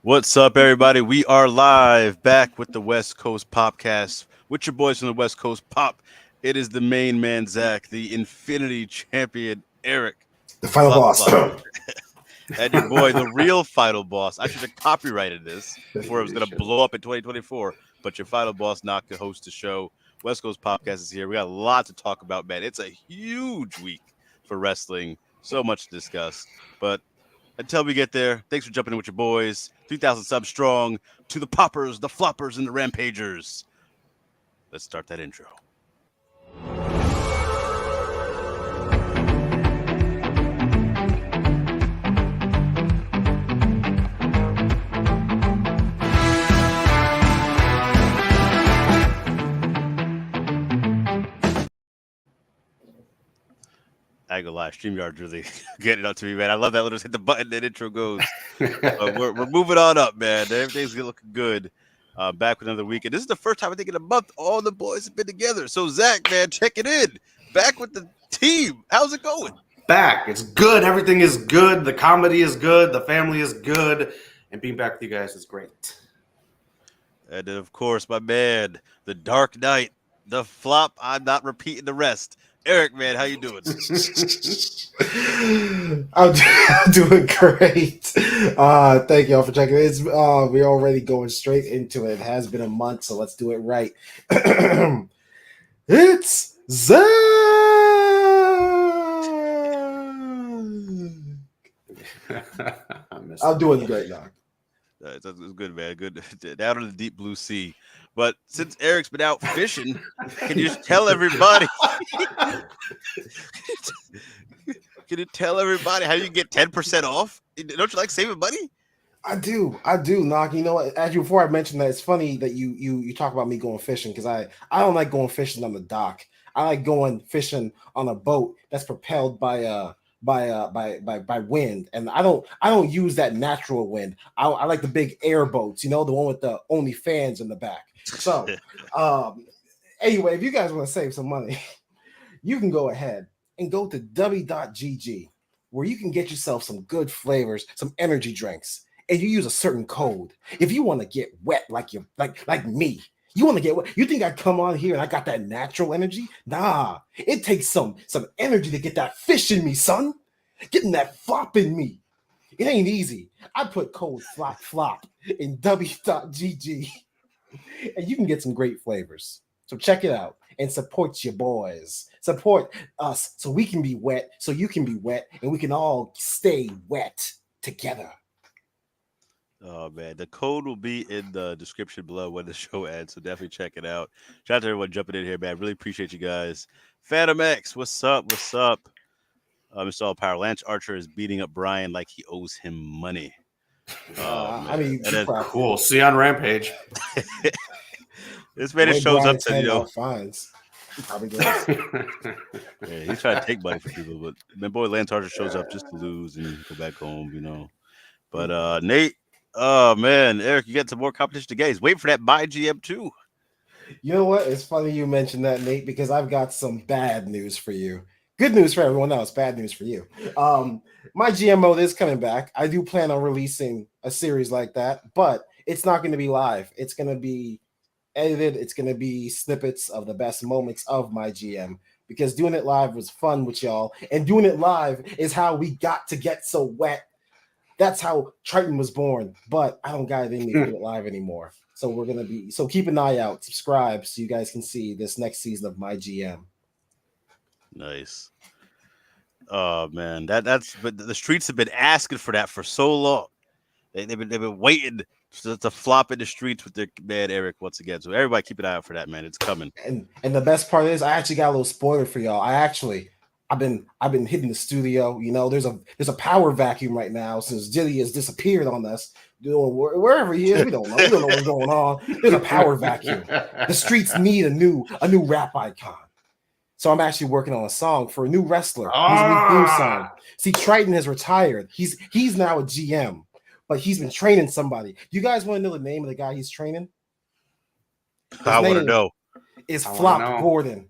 What's up, everybody? We are live back with the West Coast POPcast with your boys from the West Coast Pop. It is the main man, Zach, the Infinity Champion, Eric, The final boss. and your boy, the real final boss. I should have copyrighted this before it was going to blow up in 2024, but your final boss not to host the show. West Coast POPcast is here. We got a lot to talk about, man. It's a huge week for wrestling. So much to discuss, but until we get there, thanks for jumping in with your boys. 3,000 subs strong to the poppers, the floppers, and the rampagers. Let's start that intro. I ain't gonna lie, StreamYard's really getting it up to me, man. I love that little hit the button, that intro goes. We're moving on up, man. Everything's looking good. Back with another week. And this is the first time I think in a month all the boys have been together. So, Zach, man, check it in. Back with the team. How's it going? Back. It's good. Everything is good. The comedy is good. The family is good. And being back with you guys is great. And then, of course, my man, the Dark Knight, the flop. I'm not repeating the rest. Eric, man, how you doing? I'm doing great. Thank y'all for checking. We're already going straight into it. It has been a month, so let's do it right. It's Zach. I'm doing great now. It's good, man. Good. Down in the deep blue sea. But since Eric's been out fishing, can you tell everybody? Can you tell everybody how you get 10% off? Don't you like saving money? I do, Knock. You know what? Actually, before I mention that, it's funny that you talk about me going fishing because I don't like going fishing on the dock. I like going fishing on a boat that's propelled by wind, and I don't use that natural wind. I like the big airboats, the one with the only fans in the back. So, anyway, if you guys want to save some money, you can go ahead and go to w.gg, where you can get yourself some good flavors, some energy drinks, and you use a certain code. If you want to get wet like me, you want to get wet. You think I come on here and I got that natural energy? Nah, it takes some energy to get that fish in me, son. Getting that flop in me. It ain't easy. I put code flop in w.gg, and you can get some great flavors. So check it out and support your boys. Support us so we can be wet, so you can be wet, and we can all stay wet together. Oh, man. The code will be in the description below when the show ends, so definitely check it out. Shout out to everyone jumping in here, man. Really appreciate you guys. Phantom X, what's up? What's up? Mr. All Power, Lance Archer is beating up Brian like he owes him money. I mean, cool. See you on Rampage. This man shows up to, fines. Probably does. Yeah, he's trying to take money from people, but my boy Lance Archer shows up just to lose and go back home, But Nate, oh man, Eric, you got some more competition to get. He's waiting for that My GM too. You know what? It's funny you mentioned that, Nate, because I've got some bad news for you. Good news for everyone else, bad news for you. My GM mode is coming back. I do plan on releasing a series like that, but it's not going to be live. It's going to be edited. It's going to be snippets of the best moments of my GM, because doing it live was fun with y'all, and doing it live is how we got to get so wet. That's how Triton was born, but I don't got it in me to do it live anymore. So so keep an eye out, subscribe so you guys can see this next season of my GM. Nice. Oh man, but the streets have been asking for that for so long. They've been waiting to flop in the streets with their man Eric once again. So everybody keep an eye out for that, man. It's coming. And the best part is I actually got a little spoiler for y'all. I've been hitting the studio. There's a power vacuum right now since Diddy has disappeared on us. Wherever he is, we don't know. We don't know what's going on. There's a power vacuum. The streets need a new rap icon. So I'm actually working on a song for a new wrestler. His new theme song. See, Triton has retired. He's now a GM, but he's been training somebody. You guys want to know the name of the guy he's training? I want to know. It's Flop Gordon.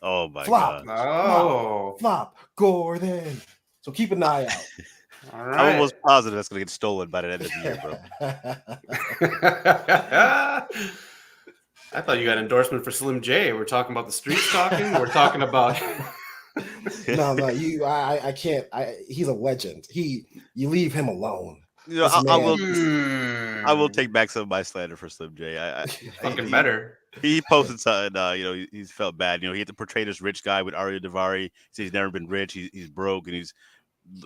Oh my God. Oh. Flop Gordon. So keep an eye out. All I'm right. almost positive that's gonna get stolen by the end of the year, bro. I thought you got endorsement for Slim J. We're talking about the streets talking. We're talking about. No, I can't. He's a legend. You leave him alone. You know, This I will take back some of my slander for Slim J. Fucking better. He posted something. He's felt bad. He had to portray this rich guy with Arya Davari. He said he's never been rich. He's broke, and he's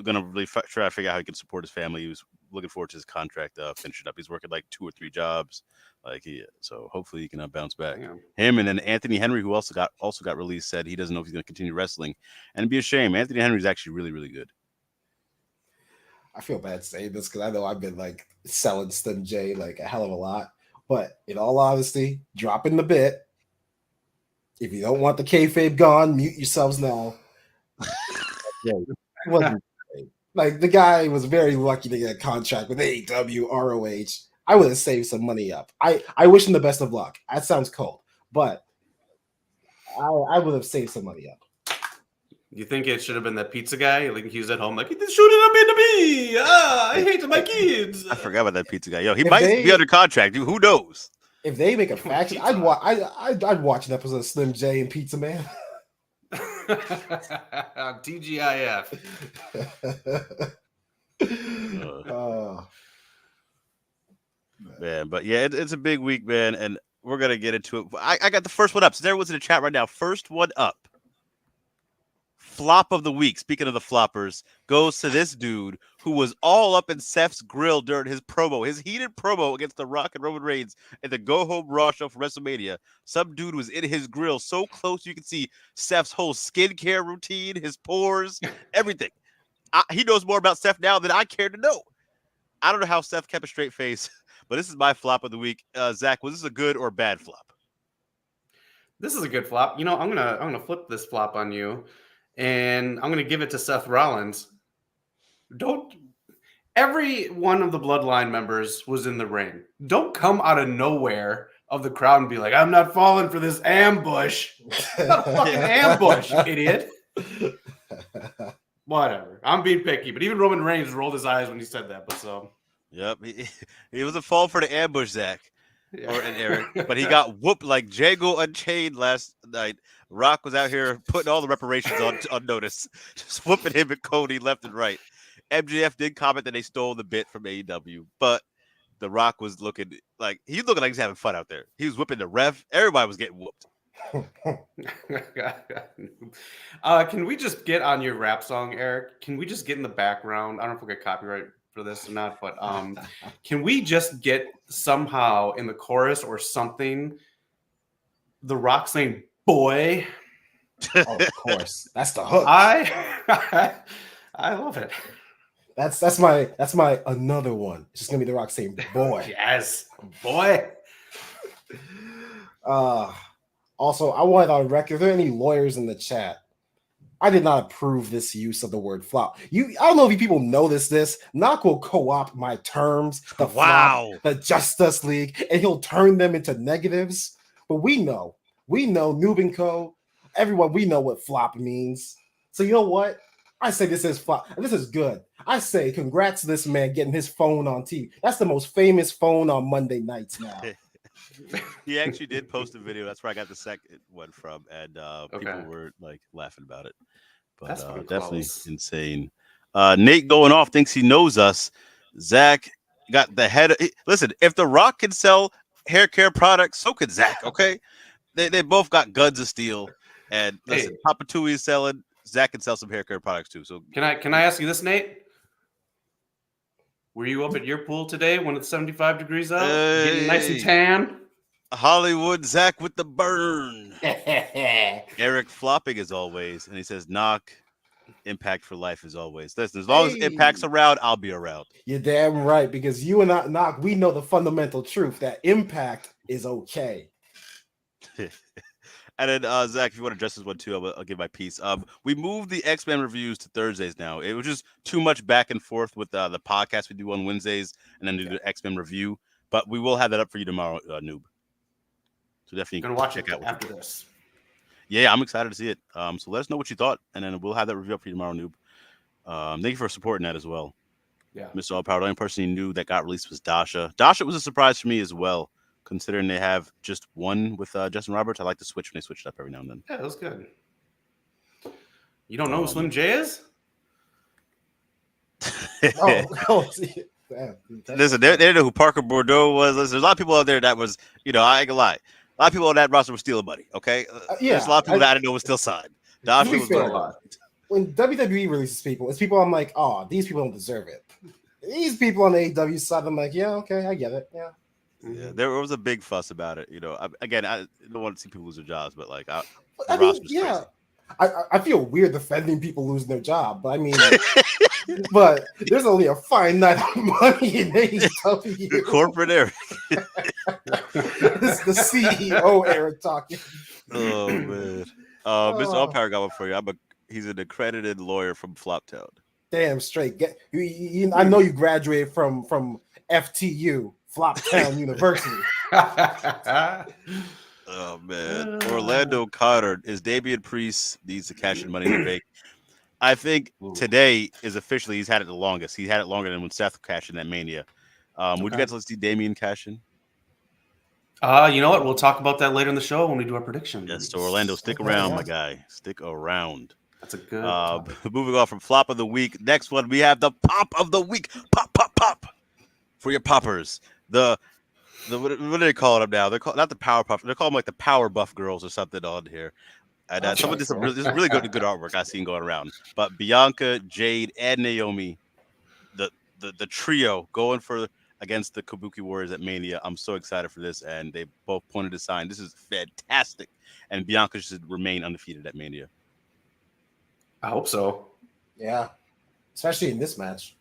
gonna really try to figure out how he can support his family. He was looking forward to his contract finishing up. He's working like 2 or 3 jobs. So hopefully he can bounce back. Yeah. Him and then Anthony Henry, who also got released, said he doesn't know if he's going to continue wrestling, and it'd be a shame. Anthony Henry is actually really, really good. I feel bad saying this because I know I've been like selling Slim J like a hell of a lot, but in all honesty, dropping the bit. If you don't want the kayfabe gone, mute yourselves now. Like the guy was very lucky to get a contract with AEW, ROH. I would have saved some money up. I wish him the best of luck. That sounds cold, but I would have saved some money up. You think it should have been that pizza guy? Like he was at home, like this shouldn't have been to me. I hate my kids. I forgot about that pizza guy. Yo, he might be under contract. Dude, who knows? If they make a faction, I'd watch an episode of Slim J and Pizza Man. TGIF. Man, but yeah, it's a big week, man, and we're gonna get into it. I got the first one up. So everyone's in the chat right now. First one up. Flop of the week. Speaking of the floppers, goes to this dude who was all up in Seth's grill during his heated promo against The Rock and Roman Reigns at the Go Home Raw show for WrestleMania. Some dude was in his grill so close you can see Seth's whole skincare routine, his pores, everything. He knows more about Seth now than I care to know. I don't know how Seth kept a straight face, but this is my flop of the week. Zach, was this a good or bad flop? This is a good flop. I'm gonna flip this flop on you. And I'm going to give it to Seth Rollins. Every one of the Bloodline members was in the ring. Don't come out of nowhere of the crowd and be like, I'm not falling for this ambush. It's not a fucking ambush, idiot. Whatever. I'm being picky, but even Roman Reigns rolled his eyes when he said that. Yep. He wasn't falling for the ambush, Zach. Yeah. Or Eric, but he got whooped like Django Unchained last night. Rock was out here putting all the reparations on notice, just whooping him and Cody left and right. MJF did comment that they stole the bit from AEW, but The Rock was looking like he's having fun out there. He was whipping the ref. Everybody was getting whooped. Can we just get on your rap song, Eric? Can we just get in the background? I don't know if we'll get copyright for this or not, but can we just get somehow in the chorus or something The Rock saying boy? Oh, of course. That's the hook. I love it. That's my another one. It's just gonna be The Rock saying boy. Yes, boy. Also, I wanted on record, are there any lawyers in the chat? I did not approve this use of the word flop. I don't know if you people notice this. Knock will co-opt my terms, the flop, the Justice League, and he'll turn them into negatives. But we know, Noob and Co., everyone, we know what flop means. So you know what? I say this is flop. This is good. I say congrats to this man getting his phone on TV. That's the most famous phone on Monday nights now. He actually did post a video. That's where I got the second one from, and people were like laughing about it. But that's definitely insane. Nate going off thinks he knows us. Zach got the head. Listen, if The Rock can sell hair care products, so could Zach. Okay, they both got guns of steel. And listen, Papa Tui is selling. Zach can sell some hair care products too. So can I ask you this, Nate? Were you up at your pool today when it's 75 degrees out, getting nice and tan? Hollywood Zach with the burn. Eric flopping as always, and he says, "Knock, Impact for life as always." Listen, as long as Impact's around, I'll be around. You're damn right, because you and I, Knock, we know the fundamental truth that Impact is okay. And then Zach, if you want to address this one too, I'll give my piece. We moved the X-Men reviews to Thursdays now. It was just too much back and forth with the podcast we do on Wednesdays, and then do the X-Men review. But we will have that up for you tomorrow, Noob. So definitely gonna watch check it out after this. Yeah, I'm excited to see it. So let us know what you thought, and then we'll have that review up for you tomorrow, Noob. Thank you for supporting that as well. Yeah. Mr. All Power. The only person he knew that got released was Dasha. Dasha was a surprise for me as well, considering they have just one with Justin Roberts. I like to switch when they switch it up every now and then. Yeah, that was good. You don't know who Slim J is? Listen, they didn't know who Parker Bordeaux was. Listen, there's a lot of people out there that was, I ain't gonna lie. A lot of people on that roster were stealing money. Okay, there's a lot of people that I didn't know was still signed. Dasha was fair, when WWE releases people, it's people I'm like, oh, these people don't deserve it. These people on the AEW side, I'm like, yeah, okay, I get it. Yeah. Yeah, there was a big fuss about it. I don't want to see people lose their jobs, but like, yeah, I feel weird defending people losing their job, but I mean, but there's only a finite money in AEW. The corporate Eric. This is the CEO Eric talking. Oh man, Mr. All Power got one for you. He's an accredited lawyer from Floptown. Damn straight. I know you graduated from FTU, Floptown University. Oh man, Orlando Carter is Damian Priest needs to cash in Money in the Bank. I think today is officially he's had it the longest. He had it longer than when Seth cashed in that Mania. Would you guys like to see Damian cash in? You know what? We'll talk about that later in the show when we do our predictions. Yes, so Orlando, stick around, my guy. Stick around. That's a good. Moving on from flop of the week. Next one, we have the pop of the week. Pop for your poppers. What do they call them now? They're called not the Power Puff. They're called them like the Power Buff Girls or something on here. And some of this is really good artwork I've seen going around. But Bianca, Jade, and Naomi, the trio going against the Kabuki Warriors at Mania. I'm so excited for this, and they both pointed a sign. This is fantastic, and Bianca should remain undefeated at Mania. I hope so. Yeah, especially in this match.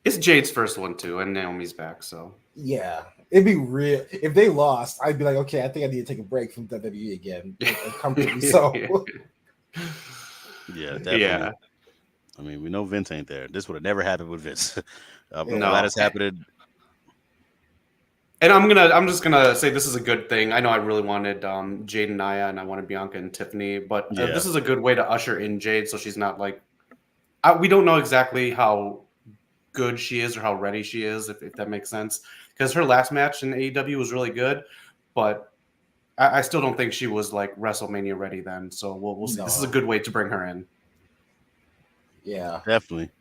It's Jade's first one too, and Naomi's back. So yeah, it'd be real if they lost. I'd be like, okay, I think I need to take a break from WWE again. So yeah, definitely. Yeah. I mean, we know Vince ain't there. This would have never happened with Vince. That has happened. And I'm just gonna say this is a good thing. I know I really wanted Jade and Nia, and I wanted Bianca and Tiffany, but this is a good way to usher in Jade, so she's not like we don't know exactly how good she is or how ready she is, if that makes sense. Because her last match in AEW was really good, but I still don't think she was like WrestleMania ready then. So we'll see. No. This is a good way to bring her in. Yeah, definitely.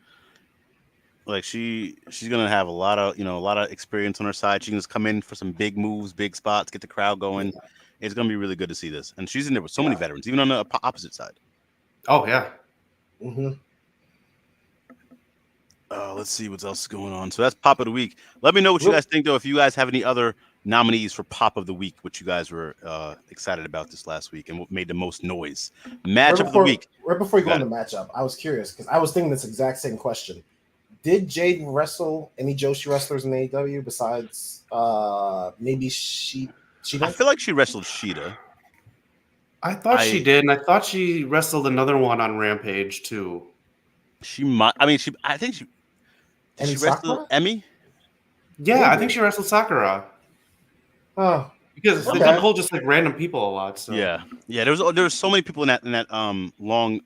Like she's gonna have a lot of experience on her side. She can just come in for some big moves, big spots, get the crowd going. Yeah. It's gonna be really good to see this. And she's in there with so many veterans, even on the opposite side. Oh yeah. Mm-hmm. Let's see what else is going on. So that's Pop of the Week. Let me know what you guys think, though. If you guys have any other nominees for Pop of the Week, which you guys were excited about this last week and what made the most noise. Matchup of the week. Right before you go on the matchup, I was curious because I was thinking this exact same question. Did Jade wrestle any Joshi wrestlers in AEW besides maybe Sheeta? I feel like she wrestled Sheeta. I thought she did, and I thought she wrestled another one on Rampage too. She might. I mean, I think she. Did she wrestle Emmy? Yeah, maybe. I think she wrestled Sakura. Oh, because they don't hold just like random people a lot. So yeah. There was so many people in that long.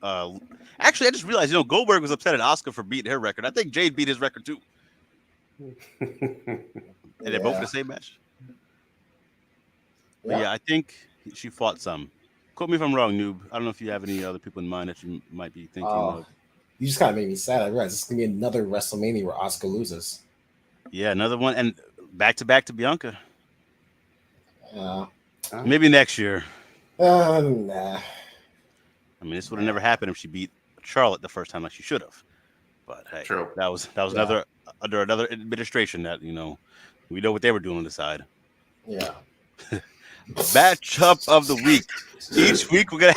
Actually, I just realized Goldberg was upset at Asuka for beating her record. I think Jade beat his record too. And they're both in the same match. But yeah, I think she fought some. Quote me if I'm wrong, Noob. I don't know if you have any other people in mind that you might be thinking of. You just kind of made me sad. I realized it's gonna be another WrestleMania where Asuka loses. Yeah, another one, and back to Bianca. Yeah. Maybe next year. Nah. I mean, this would have never happened if she beat Charlotte the first time like she should have. But hey, true. That was another under another administration that we know what they were doing on the side. Yeah. Matchup of the week. Each week we're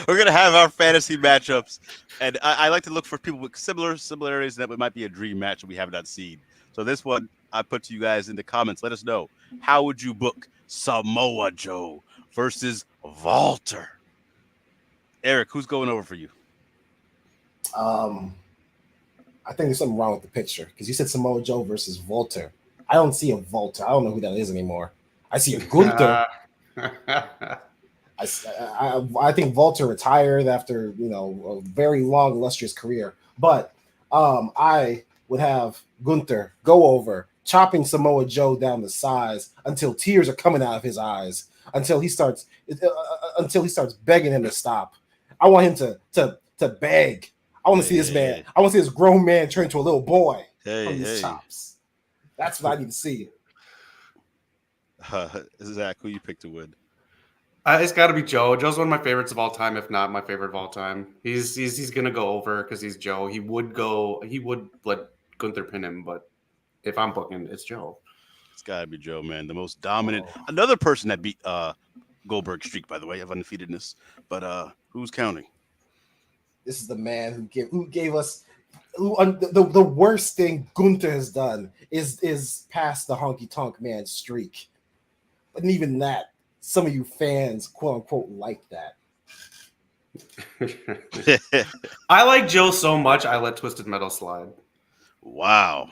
gonna have our fantasy matchups, and I like to look for people with similarities that might be a dream match that we have not seen. So this one I put to you guys in the comments. Let us know, how would you book Samoa Joe versus Walter? Eric, who's going over for you? I think there's something wrong with the picture because you said Samoa Joe versus Walter. I don't see a Walter. I don't know who that is anymore. I see a Gunther. I think Walter retired after a very long, illustrious career. But I would have Gunther go over, chopping Samoa Joe down to size until tears are coming out of his eyes, until he starts begging him to stop. I want him to beg. I want to see this man. I want to see this grown man turn into a little boy from these chops. That's what I need to see. Zach, who you picked to win? It's got to be Joe. Joe's one of my favorites of all time, if not my favorite of all time. He's gonna go over because he's Joe. He would let Gunther pin him, but if I'm booking, it's Joe. It's got to be Joe, man. The most dominant. Another person that beat Goldberg's streak, by the way, of undefeatedness. But who's counting? This is the man who gave us the worst thing Gunther has done is past the honky tonk man streak. But even that, some of you fans, quote unquote, like that. I like Joe so much, I let Twisted Metal slide. Wow.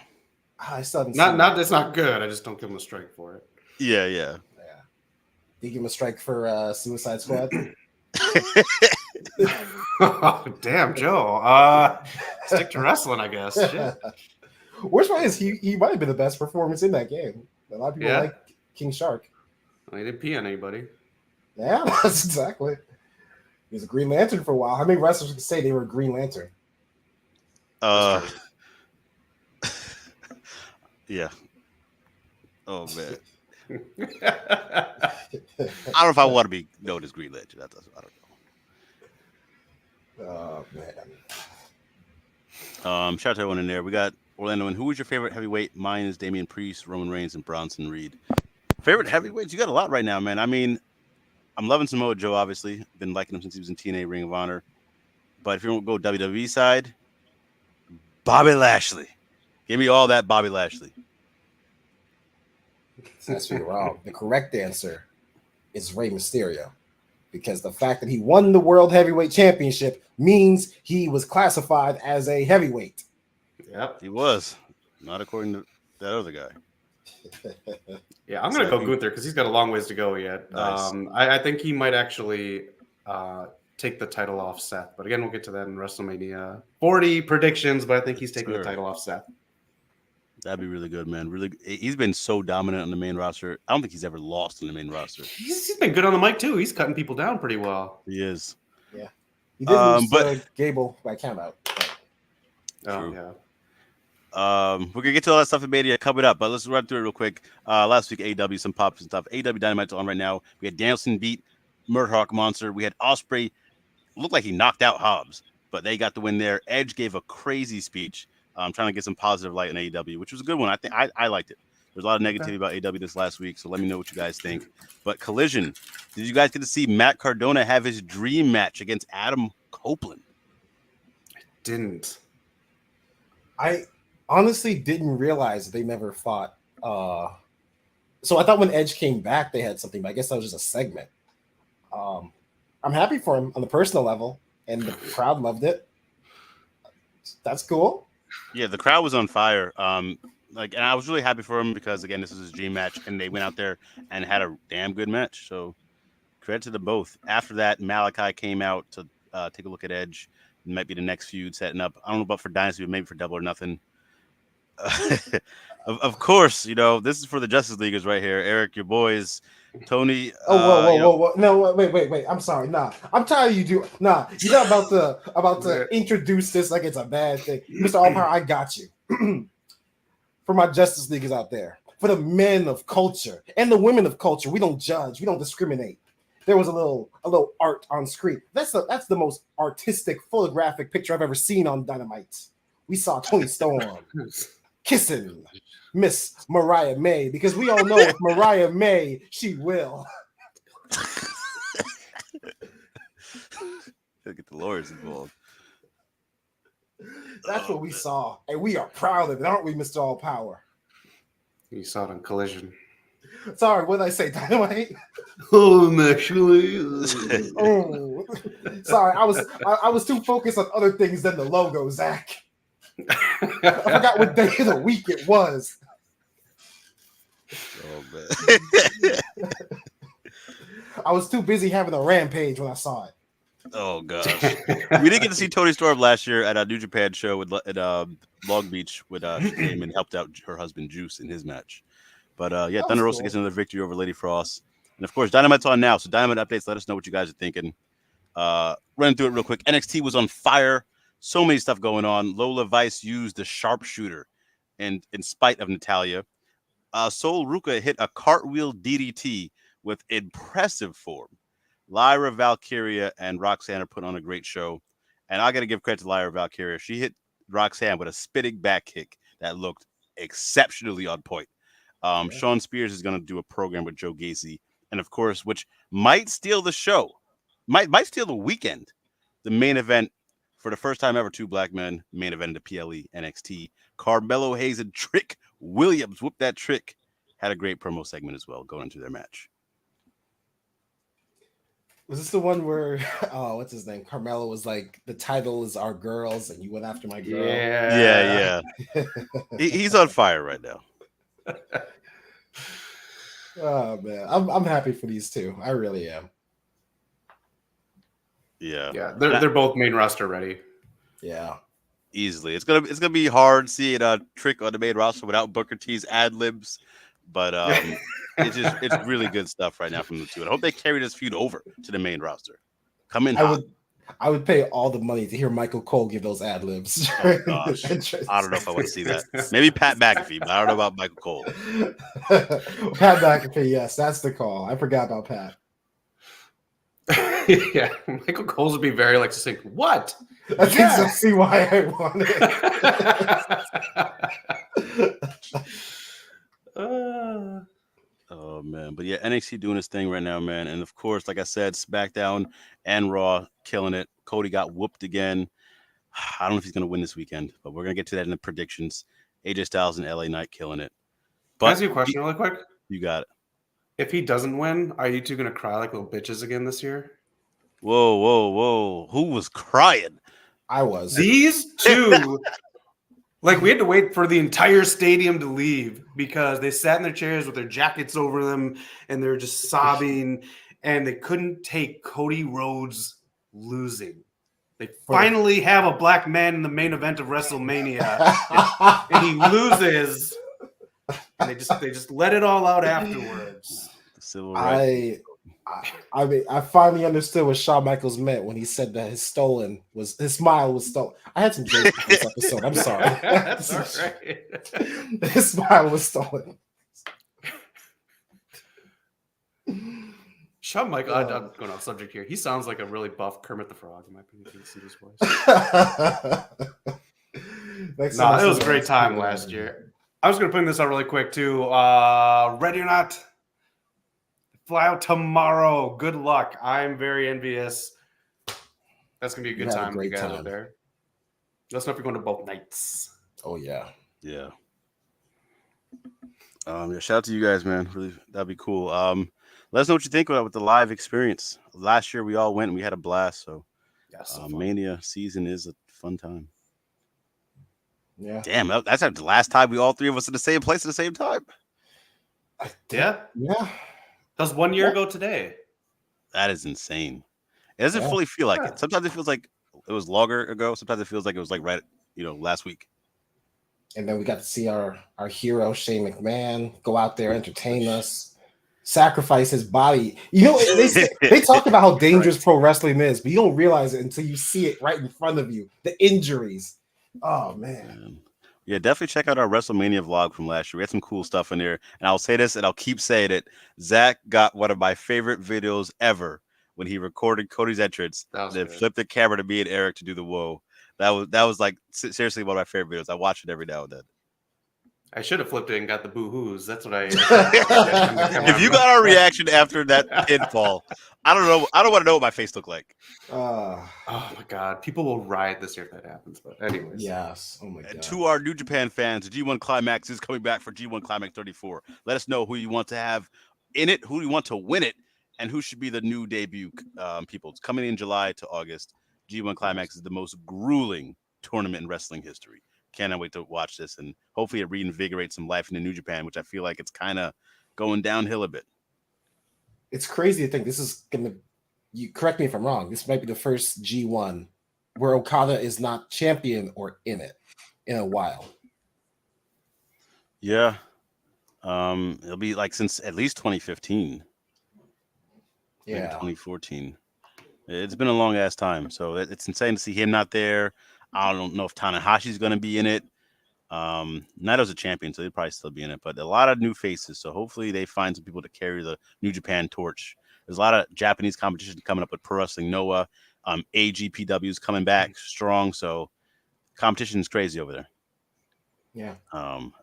I still haven't not it's not good. I just don't give him a strike for it. Yeah. Did you give him a strike for Suicide Squad? Oh, damn, Joe. Stick to wrestling, I guess. Shit. Worst part is he might have been the best performance in that game. A lot of people like King Shark. Well, he didn't pee on anybody. Yeah, that's exactly. He was a Green Lantern for a while. How many wrestlers can say they were a Green Lantern? Yeah. Oh man. I don't know if I want to be known as Green Lantern. I don't know. Oh man. Shout out to everyone in there. We got Orlando. And who was your favorite heavyweight? Mine is Damian Priest, Roman Reigns, and Bronson Reed. Favorite heavyweights? You got a lot right now, man. I mean, I'm loving Samoa Joe, obviously. Been liking him since he was in TNA Ring of Honor. But if you want to go WWE side, Bobby Lashley. Give me all that Bobby Lashley. That's where you're wrong. The correct answer is Rey Mysterio. Because the fact that he won the World Heavyweight Championship means he was classified as a heavyweight. Yep. He was. Not according to that other guy. Yeah, I'm going to go Gunther because he's got a long ways to go yet. Nice. I think he might actually take the title off Seth. But again, we'll get to that in WrestleMania 40 predictions, but I think he's taking the title off Seth. That'd be really good, man. Really, he's been so dominant on the main roster. I don't think he's ever lost on the main roster. He's been good on the mic, too. He's cutting people down pretty well. He is. Yeah. He did lose Gable by count out. Oh, yeah. We're gonna get to all that stuff in Mania coming up, but let's run through it real quick. Last week, AEW, some pops and stuff. AEW Dynamite's on right now. We had Danielson beat Murdoch Monster. We had Ospreay looked like he knocked out Hobbs, but they got the win there. Edge gave a crazy speech. Trying to get some positive light on AEW, which was a good one. I think I liked it. There's a lot of negativity about AEW this last week, so let me know what you guys think. But Collision, did you guys get to see Matt Cardona have his dream match against Adam Copeland? I didn't. I honestly didn't realize they never fought. So I thought when Edge came back, they had something, but I guess that was just a segment. I'm happy for him on the personal level, and the crowd loved it. That's cool. Yeah, the crowd was on fire. And I was really happy for him because again, this is his dream match, and they went out there and had a damn good match. So credit to them both. After that, Malachi came out to take a look at Edge. It might be the next feud setting up. I don't know about for Dynasty, but maybe for Double or Nothing. Of course, this is for the Justice Leaguers right here. Eric, your boys, Tony. Whoa. No, wait. I'm sorry. Nah, I'm tired of you. You're not about to introduce this like it's a bad thing. Mr. All Power, I got you. For my Justice Leaguers out there, for the men of culture and the women of culture, we don't judge, we don't discriminate. There was a little art on screen. That's the most artistic photographic picture I've ever seen on Dynamite. We saw Tony Storm kissing Miss Mariah May, because we all know if Mariah May, she will. Get the lawyers involved. That's what we saw, and we are proud of it, aren't we, Mr. All Power? You saw it on Collision. Sorry, what did I say, Dynamite? Actually. Oh, sorry, I was too focused on other things than the logo, Zach. I forgot what day of the week it was. Oh man. I was too busy having a rampage when I saw it. Oh gosh, we didn't get to see Toni Storm last year at a New Japan show at Long Beach when she came and helped out her husband Juice in his match. But yeah, That was Thunder Rosa cool. gets another victory over Lady Frost, and of course Dynamite's on now. So Dynamite updates. Let us know what you guys are thinking. Running through it real quick. NXT was on fire. So many stuff going on. Lola Vice used the sharpshooter, and in spite of Natalia, Sol Ruka hit a cartwheel DDT with impressive form. Lyra Valkyria and Roxanne are putting on a great show. And I got to give credit to Lyra Valkyria. She hit Roxanne with a spinning back kick that looked exceptionally on point. Sean Spears is going to do a program with Joe Gacy. And of course, which might steal the show, might steal the weekend. The main event for the first time ever, two black men, main event of the PLE NXT. Carmelo Hayes and Trick Williams, whoop that trick, had a great promo segment as well going into their match. Was this the one where what's his name? Carmelo was like, the title is Our Girls, and you went after my girl. Yeah. He's on fire right now. Oh man, I'm happy for these two. I really am. Yeah. They're both main roster ready. Yeah, easily. It's gonna be hard seeing a Trick on the main roster without Booker T's ad libs, but it's really good stuff right now from the two. And I hope they carry this feud over to the main roster. Come in hot. I would pay all the money to hear Michael Cole give those ad libs. Oh gosh, I don't know if I want to see that. Maybe Pat McAfee, but I don't know about Michael Cole. Pat McAfee, yes, that's the call. I forgot about Pat. Yeah, Michael Cole's would be very like succinct. What? That's exactly why I want it. Oh man, but yeah, NXT doing his thing right now, man. And of course, like I said, SmackDown and Raw killing it. Cody got whooped again. I don't know if he's gonna win this weekend, but we're gonna get to that in the predictions. AJ Styles and LA Knight killing it. But can I ask you a question really quick? You got it. If he doesn't win, are you two gonna cry like little bitches again this year? Whoa. Who was crying? I was. These two, like we had to wait for the entire stadium to leave because they sat in their chairs with their jackets over them and they're just sobbing and they couldn't take Cody Rhodes losing. They finally have a black man in the main event of WrestleMania and he loses and they just let it all out afterwards. The civil rights. I mean, I finally understood what Shawn Michaels meant when he said that his smile was stolen. I had some jokes in this episode. I'm sorry. That's all right. His smile was stolen. Shawn Michaels, I'm going off subject here. He sounds like a really buff Kermit the Frog, in my opinion. You can see his voice. It was a great time last year. I was going to bring this out really quick, too. Ready or not? Fly out tomorrow. Good luck. I'm very envious. That's going to be a good time for you guys out there. Let us know if you're going to both nights. Oh, yeah. Yeah. Shout out to you guys, man. Really, that'd be cool. Let us know what you think about it with the live experience. Last year we all went and we had a blast. So, Mania season is a fun time. Yeah. Damn, that's the last time we all three of us in the same place at the same time. Yeah. Yeah. That was 1 year ago today. That is insane. It doesn't fully feel like it. Sometimes it feels like it was longer ago. Sometimes it feels like it was like right, last week. And then we got to see our hero Shane McMahon go out there, entertain us, sacrifice his body. They talk about how dangerous pro wrestling is, but you don't realize it until you see it right in front of you. The injuries. Oh man. Yeah, definitely check out our WrestleMania vlog from last year. We had some cool stuff in there. And I'll say this, and I'll keep saying it. Zach got one of my favorite videos ever when he recorded Cody's entrance. Then flipped the camera to me and Eric to do the whoa. That was like seriously one of my favorite videos. I watch it every now and then. I should have flipped it and got the boo-hoos. That's what I. If you got our reaction after that pinfall, I don't know. I don't want to know what my face looked like. Oh my god, people will riot this year if that happens. But anyways, yes. Oh my god. And to our New Japan fans, the G1 Climax is coming back for G1 Climax 34. Let us know who you want to have in it, who you want to win it, and who should be the new debut people. It's coming in July to August. G1 Climax is the most grueling tournament in wrestling history. Cannot wait to watch this, and hopefully it reinvigorates some life in the New Japan, which I feel like it's kind of going downhill a bit. It's crazy to think this is you correct me if I'm wrong. This might be the first G1 where Okada is not champion or in it in a while. Yeah. It'll be like since at least 2015, maybe Yeah. 2014. It's been a long ass time, so it's insane to see him not there. I don't know if Tanahashi's going to be in it. Naito's a champion, so he'll probably still be in it. But a lot of new faces, so hopefully they find some people to carry the New Japan torch. There's a lot of Japanese competition coming up with Pro Wrestling Noah. AGPW is coming back strong, so competition is crazy over there. Yeah.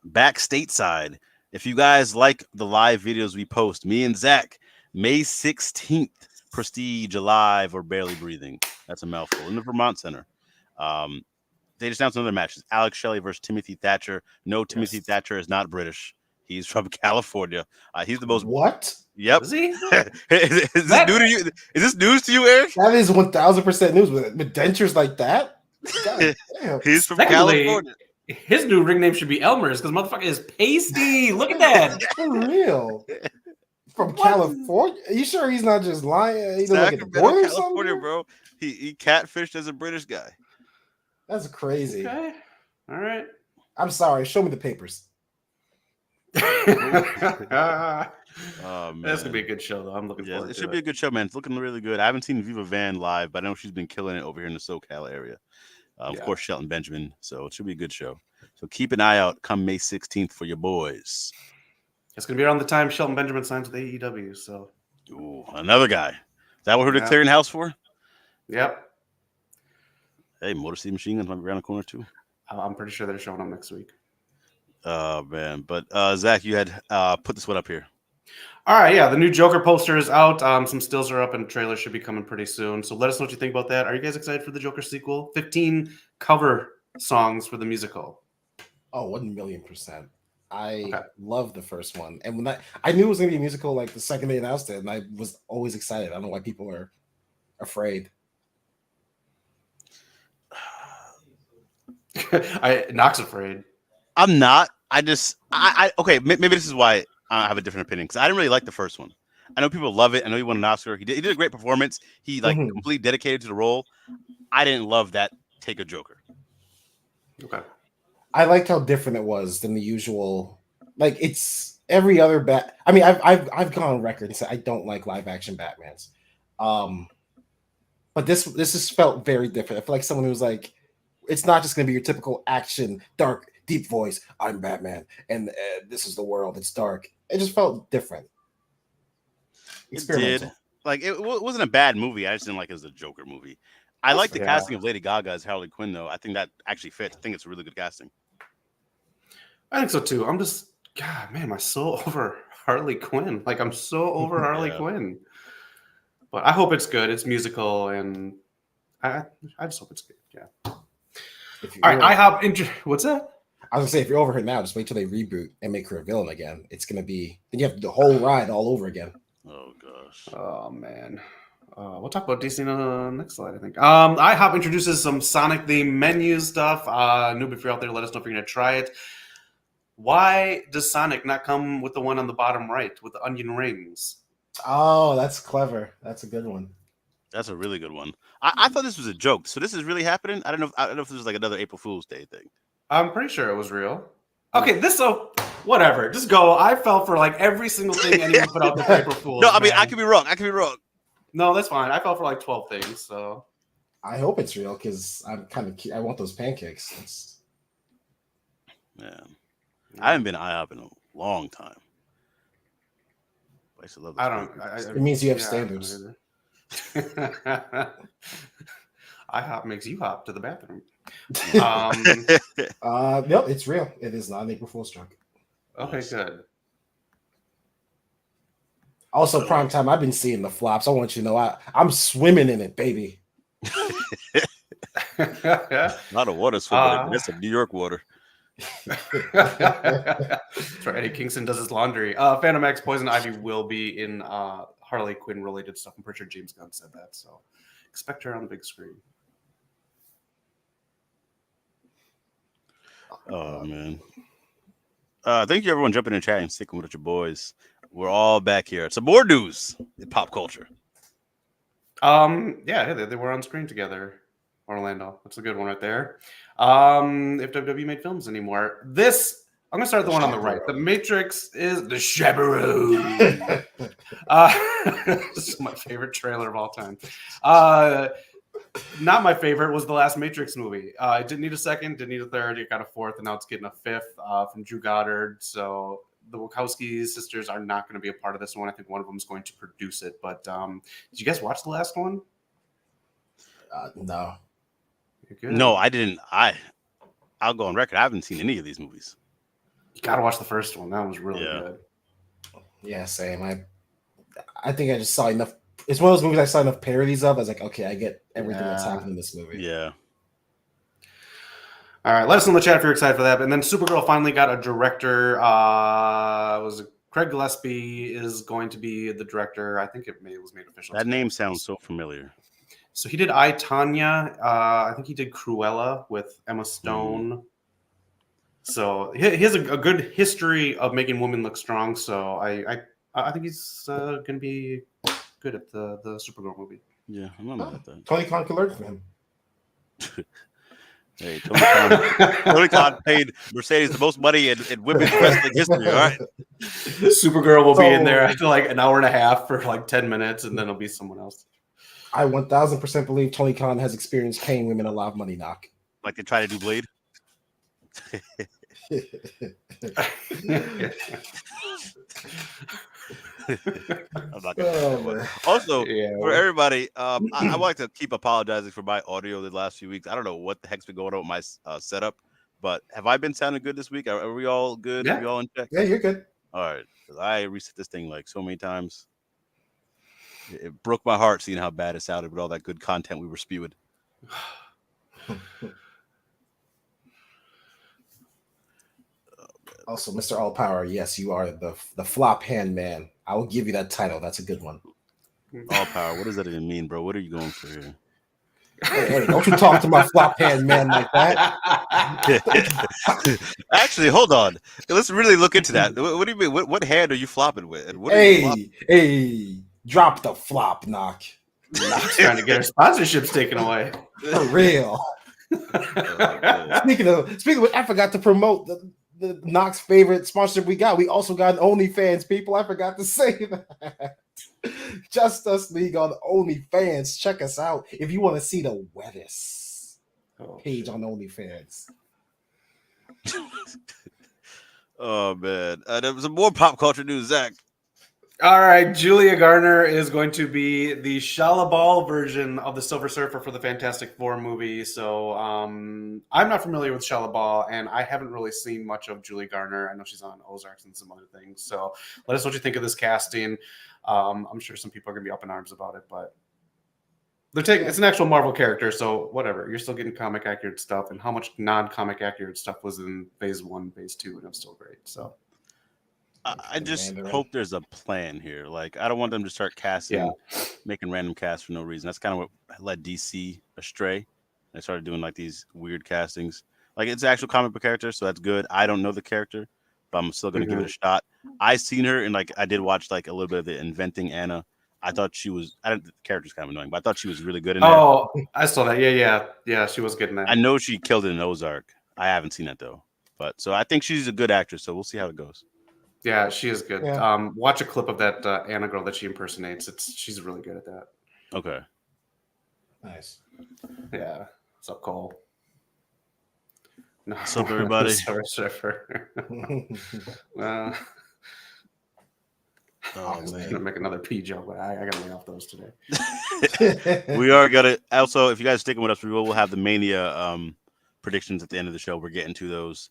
Back stateside, if you guys like the live videos we post, me and Zach, May 16th, Prestige Alive or Barely Breathing. That's a mouthful in the Vermont Center. They just announced another match. It's Alex Shelley versus Timothy Thatcher. No, Timothy Thatcher is not British. He's from California. He's the most. What? Yep. Is he? Is this new to you? Is this news to you, Eric? That is 1000% news with dentures like that. God damn. He's from California. His new ring name should be Elmer's because motherfucker is pasty. Look at that. For real. From California? Are you sure he's not just lying? He's like at the border or something? Bro. He catfished as a British guy. That's crazy. Okay. All right. I'm sorry. Show me the papers. Oh, man. That's gonna be a good show, though. I'm looking forward to it. It should be a good show, man. It's looking really good. I haven't seen Viva Van live, but I know she's been killing it over here in the SoCal area. Of course, Shelton Benjamin. So it should be a good show. So keep an eye out come May 16th for your boys. It's gonna be around the time Shelton Benjamin signs with AEW. So, ooh, another guy. Is that what they're clearing house for? Yep. Hey, Motor City Machine Guns might be around the corner too. I'm pretty sure they're showing up next week. Oh man, but Zach, you had put this one up here. All right, yeah, the new Joker poster is out. Some stills are up, and trailers should be coming pretty soon. So let us know what you think about that. Are you guys excited for the Joker sequel? 15 cover songs for the musical. Oh, 1,000,000%. I love the first one, and when I knew it was gonna be a musical like the second they announced it, and I was always excited. I don't know why people are afraid. Knox afraid. I'm not. Okay. Maybe this is why I have a different opinion because I didn't really like the first one. I know people love it. I know he won an Oscar. He did a great performance. He completely dedicated to the role. I didn't love that take a Joker. Okay. I liked how different it was than the usual. Like it's every other I mean, I've gone on record and said I don't like live action Batmans. But this has felt very different. I feel like someone who's like, it's not just going to be your typical action, dark, deep voice. I'm Batman, and this is the world. It's dark. It just felt different. It did. Like it wasn't a bad movie. I just didn't like it as a Joker movie. I like the casting of Lady Gaga as Harley Quinn, though. I think that actually fits. I think it's a really good casting. I think so too. I'm just, God, man, am I so over Harley Quinn? Like I'm so over Harley Quinn. But I hope it's good. It's musical, and I just hope it's good. Yeah. All right, what's that? I was gonna say, if you're over her now, just wait till they reboot and make her a villain again. It's gonna be then you have the whole ride all over again. Oh gosh. Oh man. We'll talk about DC on the next slide, I think. IHOP introduces some Sonic themed menu stuff. Noob, if you're out there, let us know if you're gonna try it. Why does Sonic not come with the one on the bottom right with the onion rings? Oh, that's clever. That's a good one. That's a really good one. I thought this was a joke. So this is really happening? I don't know if this was like another April Fool's Day thing. I'm pretty sure it was real. Okay, whatever. Just go. I fell for like every single thing anyone put out the April Fool's. No, I mean, I could be wrong. No, that's fine. I fell for like 12 things. So I hope it's real because I'm kind of I want those pancakes. Yeah, I haven't been to IHOP in a long time. I used to love those it means you have standards. IHOP makes you hop to the bathroom. No, it's real. It is not an April Fool's joke. Okay, good. Also, prime time. I've been seeing the flops. I want you to know I'm swimming in it, baby. Not a water swim, that's some New York water. That's right. Eddie Kingston does his laundry. Phantom X, Poison Ivy will be in Harley Quinn related stuff. I'm pretty sure James Gunn said that, so expect her on the big screen. Oh man. Thank you everyone jumping in the chat and sticking with your boys. We're all back here. Some more news in pop culture. Yeah, they were on screen together. Orlando. That's a good one right there. If WWE made films anymore. I'm gonna start with the one on the right. The Matrix is the Chaperone. This is my favorite trailer of all time. Not my favorite was the last Matrix movie. It didn't need a second, didn't need a third. It got a fourth, and now it's getting a fifth from Drew Goddard. So the Wachowski sisters are not going to be a part of this one. I think one of them is going to produce it. But did you guys watch the last one? No. No, I didn't. I'll go on record. I haven't seen any of these movies. You got to watch the first one. That was really good. Yeah, same. I think I just saw enough. It's one of those movies I saw enough parodies of. I was like, okay, I get everything that's happening in this movie. Yeah. All right, let us know in the chat if you're excited for that. And then Supergirl finally got a director. Craig Gillespie is going to be the director. I think it was made official. That name sounds so familiar. So he did I, Tonya. I think he did Cruella with Emma Stone. So he has a good history of making women look strong. So I think he's going to be good at the Supergirl movie. Yeah, I'm not mad at that. Tony Khan can learn from him. Hey, Tony Khan paid Mercedes the most money in women's wrestling history. All right. Supergirl will be in there after like an hour and a half for like 10 minutes, and then it'll be someone else. I 1000% believe Tony Khan has experienced paying women a lot of money, Knock. Like they try to do Blade? I'm not gonna also, for everybody, I like to keep apologizing for my audio the last few weeks. I don't know what the heck's been going on with my setup, but have I been sounding good this week? Are we all good? Yeah. Are we all in check? Yeah, you're good. All right. I reset this thing like so many times. It broke my heart seeing how bad it sounded with all that good content we were spewing. Also, Mr. All Power, yes, you are the flop hand man. I will give you that title. That's a good one. All Power. What does that even mean, bro? What are you going for here? Hey, don't you talk to my flop hand man like that. Actually, hold on. Let's really look into that. What do you mean? What hand are you flopping with? And what hey, drop the flop, Knock. Knock's trying to get our sponsorships taken away. For real. Speaking of which, I forgot to promote the Knock's favorite sponsorship we got. We also got an OnlyFans, people. I forgot to say that. Just Us League on OnlyFans. Check us out if you want to see the wettest page on OnlyFans. Oh man, there was some more pop culture news, Zach. All right, Julia Garner is going to be the Shala Ball version of the Silver Surfer for the Fantastic Four movie. So I'm not familiar with Shala Ball, and I haven't really seen much of Julia Garner. I know she's on Ozarks and some other things. So let us know what you think of this casting. I'm sure some people are going to be up in arms about it, but it's an actual Marvel character, so whatever. You're still getting comic accurate stuff, and how much non-comic accurate stuff was in Phase 1, Phase 2, and it was still great. So I just hope there's a plan here. Like, I don't want them to start casting, making random casts for no reason. That's kind of what led DC astray. They started doing like these weird castings. Like, it's an actual comic book character, so that's good. I don't know the character, but I'm still going to give it a shot. I seen her, and like I did watch like a little bit of the Inventing Anna. I thought she was. The character's kind of annoying, but I thought she was really good in that. Oh, I saw that. Yeah. She was good in that. I know she killed it in Ozark. I haven't seen that though, but so I think she's a good actress. So we'll see how it goes. Yeah, she is good. Yeah. Watch a clip of that Anna girl that she impersonates. She's really good at that. Okay. Nice. Yeah. What's up, Cole? No. What's up, everybody? Surfer. I was gonna make another P joke, but I gotta lay off those today. We are gonna also, if you guys sticking with us, we will have the Mania predictions at the end of the show. We're getting to those.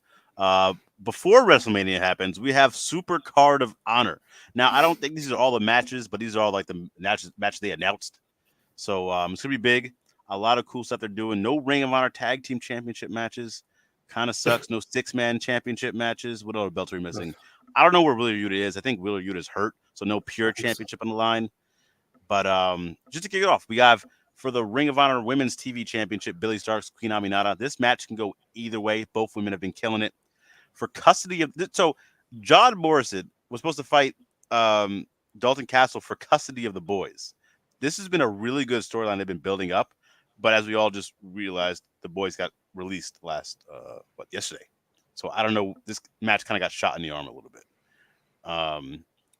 Before WrestleMania happens, we have Super Card of Honor. Now, I don't think these are all the matches, but these are all like the matches they announced. So it's gonna be big. A lot of cool stuff they're doing. No Ring of Honor Tag Team Championship matches. Kind of sucks. No 6-man championship matches. What other belts are we missing? I don't know where Wheeler Yuta is. I think Wheeler Yuta is hurt, so no pure championship on the line. But just to kick it off, we have for the Ring of Honor Women's TV Championship, Billie Starkz, Queen Aminata. This match can go either way. Both women have been killing it. For custody of so John Morrison was supposed to fight Dalton Castle for custody of the boys. this has been a really good storyline they've been building up. But as we all just realized, the boys got released yesterday. So I don't know. This match kind of got shot in the arm a little bit.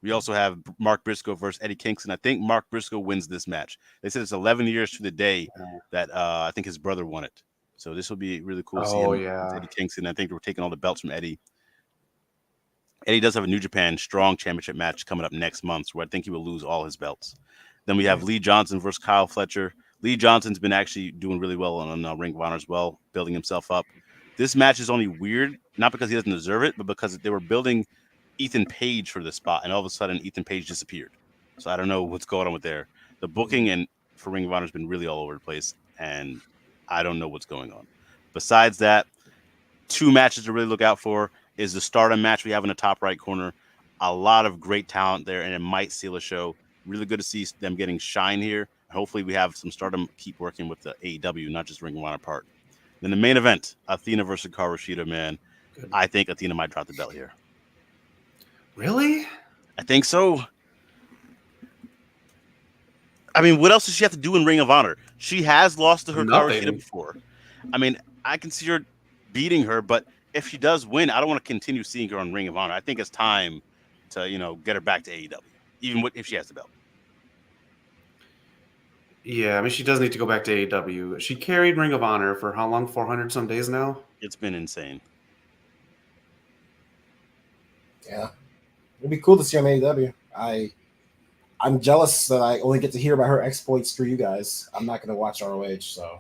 We also have Mark Briscoe versus Eddie Kingston. I think Mark Briscoe wins this match. They said it's 11 years to the day that I think his brother won it. So this will be really cool to see him with Eddie Kingston. I think we're taking all the belts from Eddie. Eddie does have a New Japan Strong Championship match coming up next month, where I think he will lose all his belts. Then we have Lee Johnson versus Kyle Fletcher. Lee Johnson's been actually doing really well on Ring of Honor as well, building himself up. This match is only weird, not because he doesn't deserve it, but because they were building Ethan Page for this spot, and all of a sudden Ethan Page disappeared. So I don't know what's going on with there. The booking and for Ring of Honor has been really all over the place, and I don't know what's going on. Besides that, 2 matches to really look out for is the Stardom match we have in the top right corner. A lot of great talent there, and it might seal a show. Really good to see them getting shine here. Hopefully we have some Stardom keep working with the AEW, not just Ring of Honor part. Then the main event, Athena versus Hikaru Shida, man. Good. I think Athena might drop the belt here. Really? I think so. I mean, what else does she have to do in Ring of Honor? She has lost to Hikaru Shida before. I mean, I can see her beating her, but if she does win, I don't want to continue seeing her on Ring of Honor. I think it's time to, get her back to AEW, even if she has the belt. Yeah, I mean, she does need to go back to AEW. She carried Ring of Honor for how long? 400 some days now? It's been insane. Yeah. It'd be cool to see on AEW. I'm jealous that I only get to hear about her exploits through you guys. I'm not going to watch ROH, so.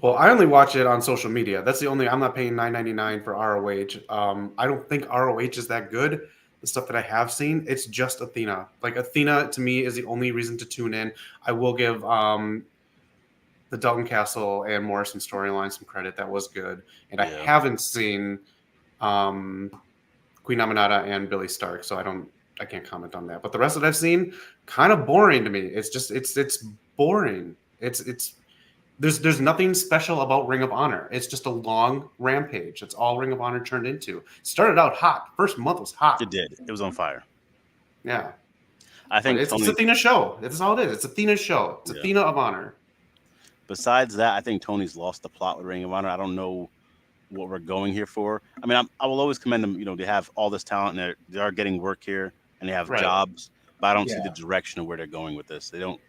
Well, I only watch it on social media. That's the only. I'm not paying $9.99 for ROH. I don't think ROH is that good. The stuff that I have seen, it's just Athena. Like, Athena to me is the only reason to tune in. I will give the Dalton Castle and Morrison storyline some credit. That was good. And I haven't seen Queen Aminata and Billy Stark, so I can't comment on that. But the rest that I've seen, kind of boring to me. It's just it's boring. There's nothing special about Ring of Honor. It's just a long rampage. That's all Ring of Honor turned into. Started out hot. First month was hot. It did. It was on fire. Yeah. I think it's Athena's show. That's all it is. It's Athena's show. It's Athena of Honor. Besides that, I think Tony's lost the plot with Ring of Honor. I don't know what we're going here for. I mean, I will always commend them. They have all this talent, and they are getting work here, and they have jobs. But I don't see the direction of where they're going with this. They don't.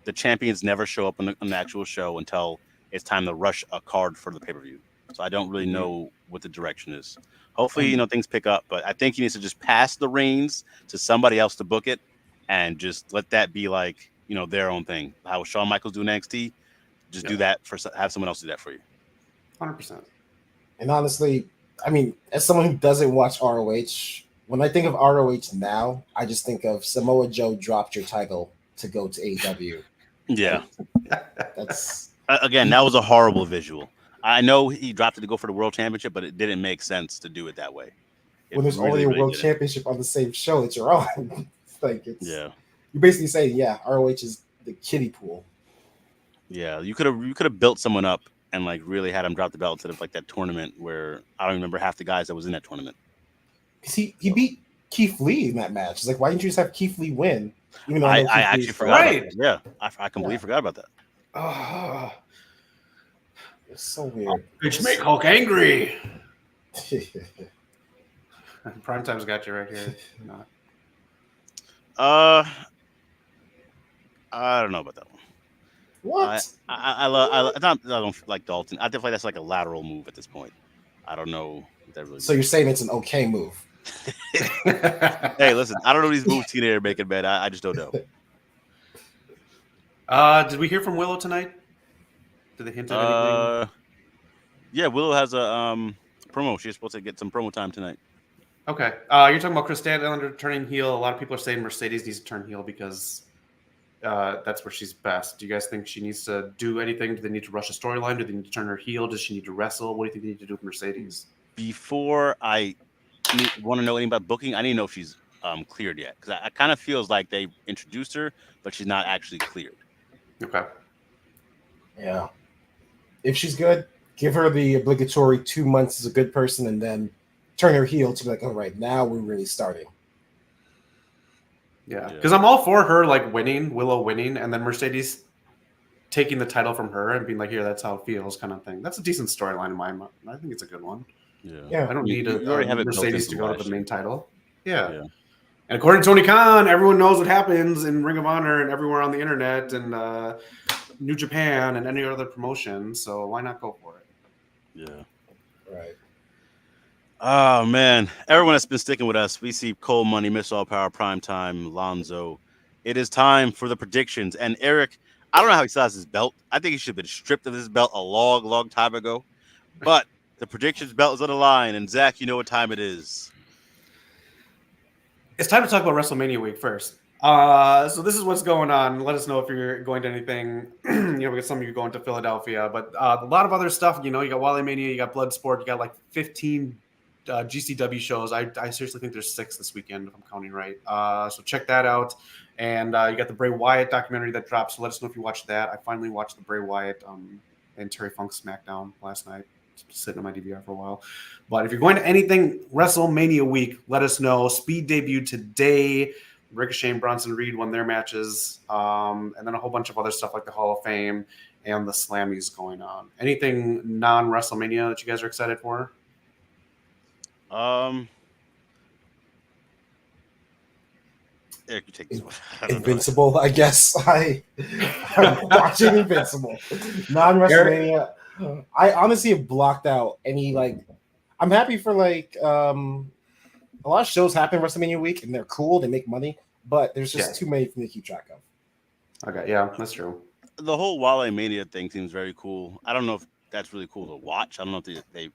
The champions never show up on the actual show until it's time to rush a card for the pay-per-view. So I don't really know what the direction is. Hopefully, things pick up, but I think he needs to just pass the reins to somebody else to book it and just let that be like, their own thing. How Shawn Michaels do in NXT, just do that have someone else do that for you. 100%. And honestly, I mean, as someone who doesn't watch ROH, when I think of ROH now, I just think of Samoa Joe dropped your title to go to AEW. Yeah. That's again, that was a horrible visual. I know he dropped it to go for the world championship, but it didn't make sense to do it that way. When there's already a world championship on the same show that you're on. You're basically saying, ROH is the kiddie pool. Yeah, you could have built someone up and really had him drop the belt instead of that tournament where I don't remember half the guys that was in that tournament. Because he beat Keith Lee in that match. It's like, why didn't you just have Keith Lee win? Even though I actually forgot about that. Yeah, I completely forgot about that. It's so weird. Bitch make Hulk angry. Primetime's got you right here. I don't know about that one. What? I don't like Dalton. I definitely that's like a lateral move at this point. I don't know what that really. So you're saying it's an okay move? Hey, listen, I don't know these moves TNA are making, man. I just don't know. Did we hear from Willow tonight? Did they hint at anything? Yeah, Willow has a promo. She's supposed to get some promo time tonight. Okay. You're talking about Chris Statlander turning heel. A lot of people are saying Mercedes needs to turn heel because that's where she's best. Do you guys think she needs to do anything? Do they need to rush a storyline? Do they need to turn her heel? Does she need to wrestle? What do you think they need to do with Mercedes? Before I want to know anything about booking, I need to know if she's cleared yet. Because I kind of feels like they introduced her, but she's not actually cleared. Okay. Yeah. If she's good, give her the obligatory 2 months as a good person and then turn her heel to be like, all right, now we're really starting. Yeah, because I'm all for her like Willow winning, and then Mercedes taking the title from her and being like, "Here, that's how it feels," kind of thing. That's a decent storyline in my mind. I think it's a good one. Yeah. I don't need you already have it Mercedes built to go into to the last main year. title. Yeah. And Yeah. according to Tony Khan, everyone knows what happens in Ring of Honor and everywhere on the internet and New Japan and any other promotion. So why not go for it? Yeah. Right. Oh man, everyone that's been sticking with us, we see Cole Money, Miss All Power, Primetime, Lonzo. It is time for the predictions. And Eric, I don't know how he still has his belt. I think he should have been stripped of his belt a long, long time ago. But the predictions belt is on the line. And Zach, you know what time it is. It's time to talk about WrestleMania week first. So this is what's going on. Let us know if you're going to anything. Because some of you are going to Philadelphia, but a lot of other stuff. You got Wally Mania, you got Bloodsport, you got like 15 GCW shows. I seriously think there's 6 this weekend if I'm counting right. So check that out. And you got the Bray Wyatt documentary that dropped. So let us know if you watched that. I finally watched the Bray Wyatt and Terry Funk SmackDown last night. Sitting on my DVR for a while. But if you're going to anything WrestleMania week, let us know. Speed debut today. Ricochet and Bronson Reed won their matches. And then a whole bunch of other stuff like the Hall of Fame and the Slammies going on. Anything non-WrestleMania that you guys are excited for? Eric, you take this one. Invincible, I guess. I'm watching Invincible. Non-WrestleMania. I honestly have blocked out any I'm happy for a lot of shows happen WrestleMania week and they're cool, they make money, but there's just too many for me to keep track of. Okay, yeah, that's true. The whole Wale Mania thing seems very cool. I don't know if that's really cool to watch. I don't know if they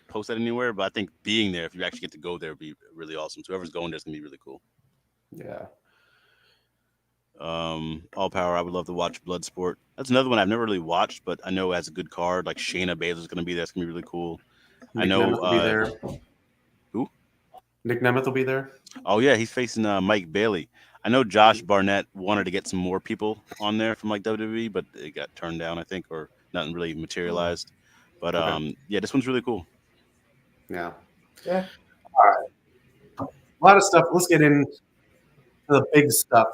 post that anywhere, but I think being there, if you actually get to go there, would be really awesome. So whoever's going there is gonna be really cool. Yeah. All Power, I would love to watch Bloodsport. That's another one I've never really watched, but I know it has a good card. Like Shayna Baszler's going to be there. It's going to be really cool. Nick I know. Nemeth will be there. Who? Nick Nemeth will be there. Oh yeah, he's facing Mike Bailey. I know Josh Barnett wanted to get some more people on there from WWE, but it got turned down, I think, or nothing really materialized. But yeah, this one's really cool. Yeah. Yeah. All right. A lot of stuff. Let's get into the big stuff.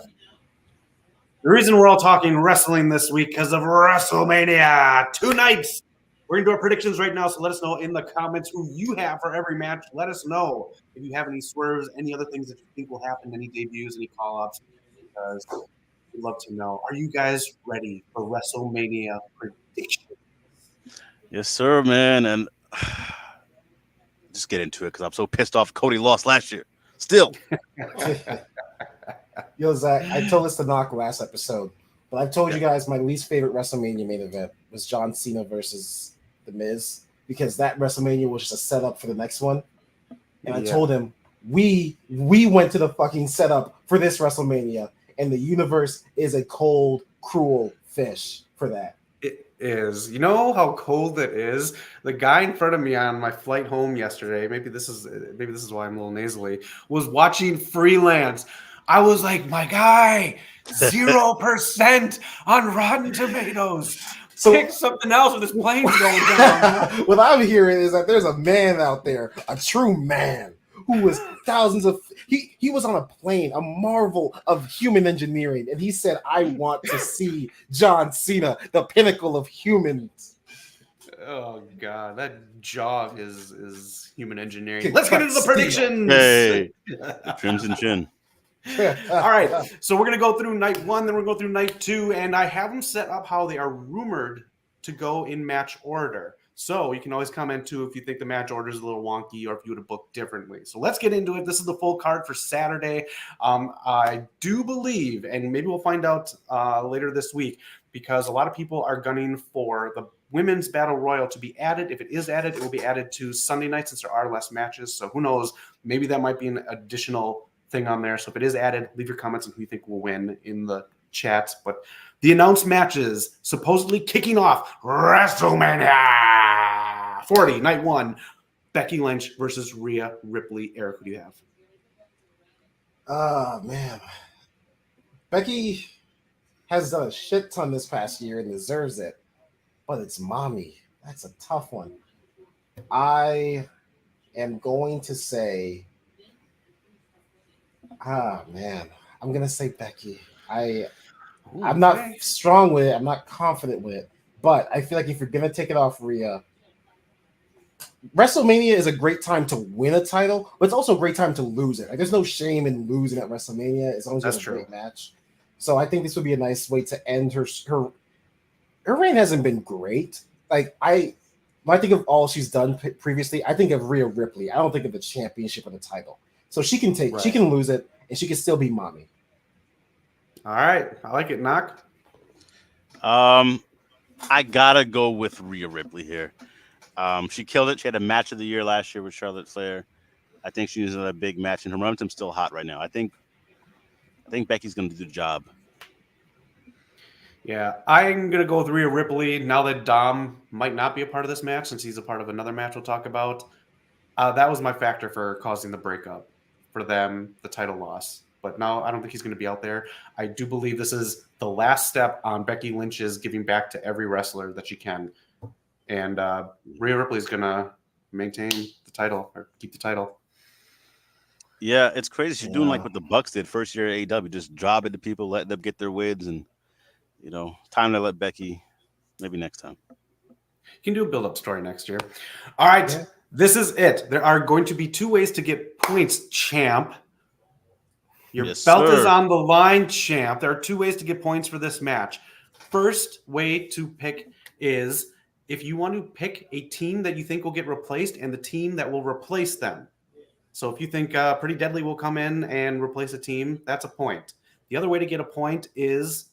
The reason we're all talking wrestling this week because of WrestleMania. 2 nights. We're going to do our predictions right now, so let us know in the comments who you have for every match. Let us know if you have any swerves, any other things that you think will happen, any debuts, any call-ups, because we'd love to know. Are you guys ready for WrestleMania predictions? Yes, sir, man. And just get into it because I'm so pissed off Cody lost last year. Still. Yo, Zach, I told this to Knock last episode, but I've told you guys my least favorite WrestleMania main event was John Cena versus The Miz, because that WrestleMania was just a setup for the next one. And I told him, we went to the fucking setup for this WrestleMania, and the universe is a cold, cruel fish for that. It is. You know how cold it is? The guy in front of me on my flight home yesterday, maybe this is why I'm a little nasally, was watching Freelance. I was like, my guy, 0% on Rotten Tomatoes. So pick something else with this plane's going down. What I'm hearing is that there's a man out there, a true man, who was thousands of he was on a plane, a marvel of human engineering, and he said, I want to see John Cena, the pinnacle of humans. Oh god, that jaw is human engineering. Let's get into the predictions. Hey, the Crimson Chin. All right, so we're gonna go through night 1, then we're gonna go through night 2, and I have them set up how they are rumored to go in match order. So you can always comment too if you think the match order is a little wonky or if you would have booked differently. So let's get into it. This is the full card for Saturday. I do believe, and maybe we'll find out later this week, because a lot of people are gunning for the Women's Battle Royal to be added. If it is added, it will be added to Sunday night since there are less matches. So who knows? Maybe that might be an additional thing on there. So if it is added, leave your comments on who you think will win in the chat. But the announced matches supposedly kicking off WrestleMania 40, night 1, Becky Lynch versus Rhea Ripley. Eric, who do you have? Man. Becky has done a shit ton this past year and deserves it. But it's mommy. That's a tough one. I am going to say, man, I'm gonna say Becky. I'm Okay. not strong with it. I'm not confident with it. But I feel like if you're gonna take it off Rhea, WrestleMania is a great time to win a title, but it's also a great time to lose it. Like, there's no shame in losing at WrestleMania as long as you have a great match. So I think this would be a nice way to end her reign. Hasn't been great. Like when I think of all she's done previously, I think of Rhea Ripley. I don't think of the championship or the title. So she can she can lose it, and she can still be mommy. All right, I like it. Knock. I gotta go with Rhea Ripley here. She killed it. She had a match of the year last year with Charlotte Flair. I think she's in a big match, and her momentum's still hot right now. I think Becky's gonna do the job. Yeah, I'm going to go with Rhea Ripley now that Dom might not be a part of this match since he's a part of another match we'll talk about. That was my factor for causing the breakup for them, the title loss. But now I don't think he's going to be out there. I do believe this is the last step on Becky Lynch's giving back to every wrestler that she can. And Rhea Ripley is going to maintain the title or keep the title. Yeah, it's crazy. She's doing like what the Bucks did first year at AEW, just job it to people, let them get their wins, and time to let Becky. Maybe next time. You can do a build-up story next year. All right, This is it. There are going to be 2 ways to get points, champ. Your belt is on the line, champ. There are 2 ways to get points for this match. First way to pick is if you want to pick a team that you think will get replaced and the team that will replace them. So if you think Pretty Deadly will come in and replace a team, that's a point. The other way to get a point is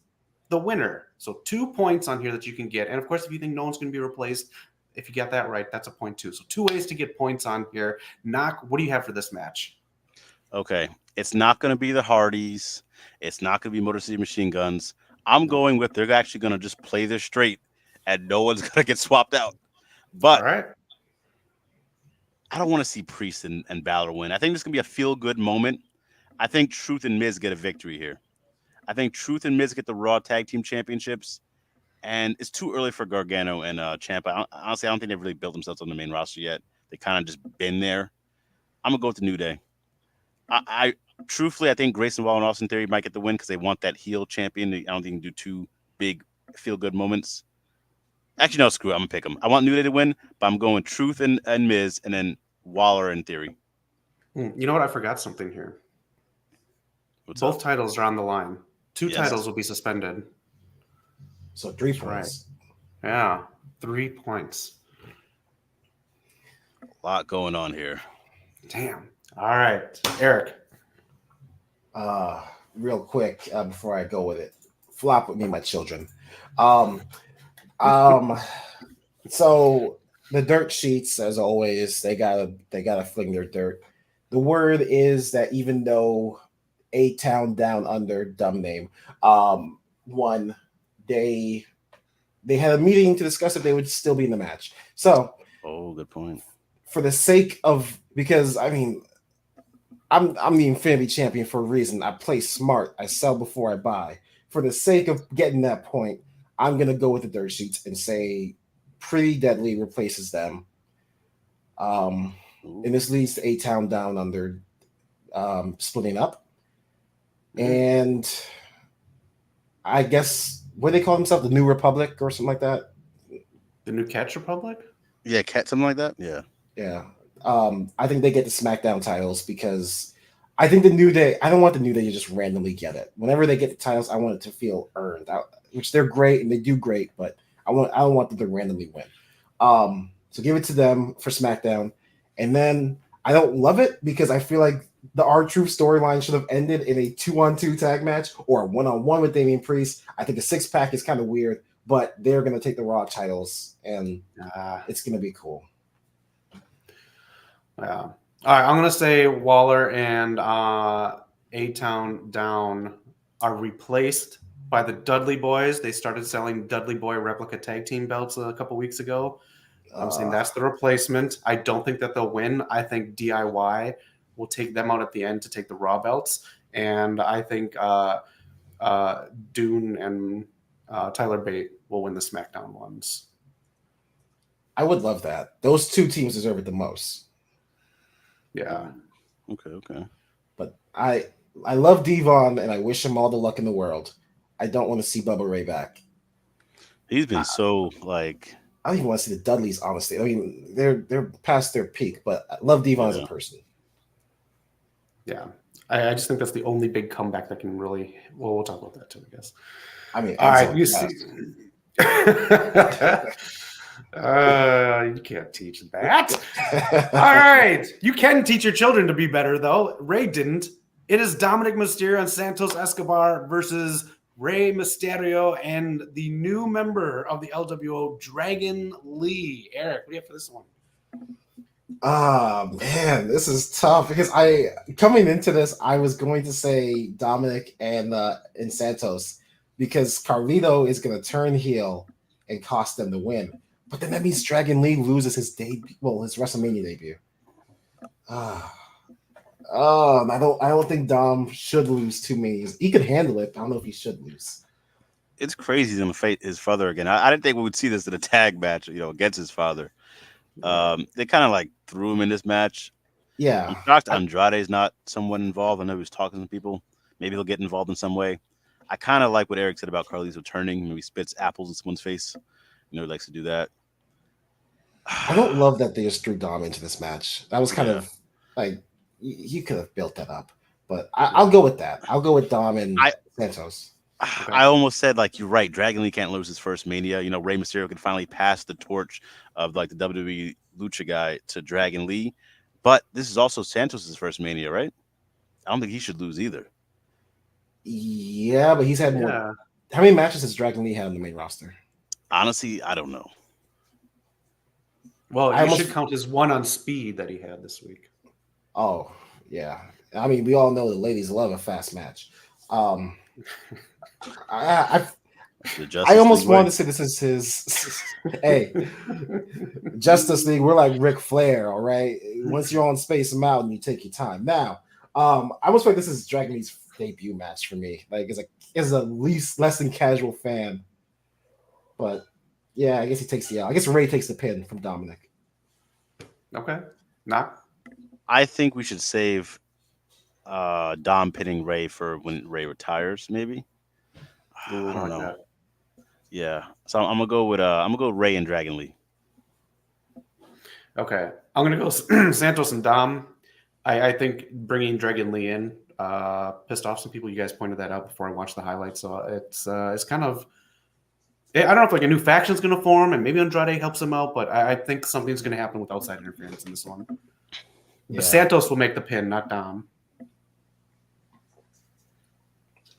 the winner. So 2 points on here that you can get. And of course, if you think no one's going to be replaced, if you get that right, that's a point too. So 2 ways to get points on here. Knock, what do you have for this match? Okay. It's not going to be the Hardys. It's not going to be Motor City Machine Guns. I'm going with they're actually going to just play this straight and no one's going to get swapped out. But all right. I don't want to see Priest and Balor win. I think this is going to be a feel-good moment. I think Truth and Miz get a victory here. I think Truth and Miz get the Raw Tag Team Championships. And it's too early for Gargano and Ciampa. Honestly, I don't think they've really built themselves on the main roster yet. They kind of just been there. I'm going to go with the New Day. I truthfully, I think Grayson Waller and Austin Theory might get the win because they want that heel champion. I don't think you can do 2 big feel-good moments. Actually, no, screw it. I'm going to pick them. I want New Day to win, but I'm going Truth and Miz, and then Waller and Theory. You know what? I forgot something here. Both titles are on the line. 2 titles will be suspended. So 3 points. Right. Yeah, 3 points. A lot going on here. Damn. All right, Eric. Real quick before I go with it, flop with me, my children. So the dirt sheets, as always, they gotta fling their dirt. The word is that even though A-Town Down Under, dumb name, won, they had a meeting to discuss if they would still be in the match. So, good point. For the sake of, because I mean, I'm the Infinity Champion for a reason. I play smart. I sell before I buy. For the sake of getting that point, I'm gonna go with the dirt sheets and say Pretty Deadly replaces them. And this leads to A-Town Down Under splitting up. And I guess what do they call themselves? The New Republic or something like that? The New Catch Republic? Yeah, something like that. Yeah. Yeah. I think they get the SmackDown titles because I think the New Day, I don't want the New Day to just randomly get it. Whenever they get the titles, I want it to feel earned, which they're great and they do great, but I don't want them to randomly win. So give it to them for SmackDown. And then I don't love it because I feel like the R-Truth storyline should have ended in a 2-on-2 tag match or a 1-on-1 with Damian Priest. I think a 6-pack is kind of weird, but they're going to take the Raw titles and it's going to be cool. Yeah. All right. I'm going to say Waller and A-Town Down are replaced by the Dudley Boys. They started selling Dudley Boy replica tag team belts a couple weeks ago. I'm saying that's the replacement. I don't think that they'll win. I think DIY will take them out at the end to take the Raw belts. And I think Dune and Tyler Bate will win the SmackDown ones. I would love that. Those 2 teams deserve it the most. Yeah. Okay. But I I love Devon, and I wish him all the luck in the world. I don't want to see Bubba Ray back. He's been so like. I don't even want to see the Dudleys, honestly. I mean, they're past their peak, but I love Devon as a person. Yeah. I just think that's the only big comeback that can really. Well, we'll talk about that too, I guess. I mean, all right, you see. You can't teach that. All right, you can teach your children to be better, though. Ray didn't. It is Dominic Mysterio and Santos Escobar versus Rey Mysterio and the new member of the LWO, Dragon Lee. Eric, what do you have for this one? Man, this is tough because coming into this, I was going to say Dominic and Santos because Carlito is going to turn heel and cost them the win. But then that means Dragon Lee loses his debut, his WrestleMania debut. I don't think Dom should lose too many. He could handle it. I don't know if he should lose. It's crazy he's gonna fight his father again. I didn't think we would see this in a tag match, against his father. They kind of like threw him in this match. Yeah. I'm shocked Andrade's not somewhat involved. I know he was talking to people. Maybe he'll get involved in some way. I kind of like what Eric said about Carlito turning. He spits apples in someone's face. He likes to do that. I don't love that they just threw Dom into this match. That was kind of like you could have built that up, but I'll go with that. I'll go with Dom and Santos. Okay. I almost said you're right. Dragon Lee can't lose his first Mania. Rey Mysterio can finally pass the torch of the WWE Lucha guy to Dragon Lee, but this is also Santos's first Mania, right? I don't think he should lose either. Yeah, but he's had more. How many matches has Dragon Lee had on the main roster? Honestly, I don't know. Well, you should count his one on Speed that he had this week. Oh, yeah. I mean, we all know the ladies love a fast match. I almost want to say this is his. Hey, Justice League. We're like Ric Flair, all right. Once you're on Space Mountain, you take your time. Now, I almost feel like this is Dragon Lee's debut match for me. As a less than casual fan, but yeah, I guess he takes the L. I guess Ray takes the pin from Dominic. Okay, I think we should save Dom pinning Ray for when Ray retires, maybe. I don't know. Yeah, so I'm gonna go with Ray and Dragon Lee. Okay, I'm gonna go Santos and Dom. I think bringing Dragon Lee in pissed off some people. You guys pointed that out before I watched the highlights, so it's kind of. I don't know if a new faction is going to form, and maybe Andrade helps him out, but I think something's going to happen with outside interference in this one. Yeah. But Santos will make the pin, not Dom.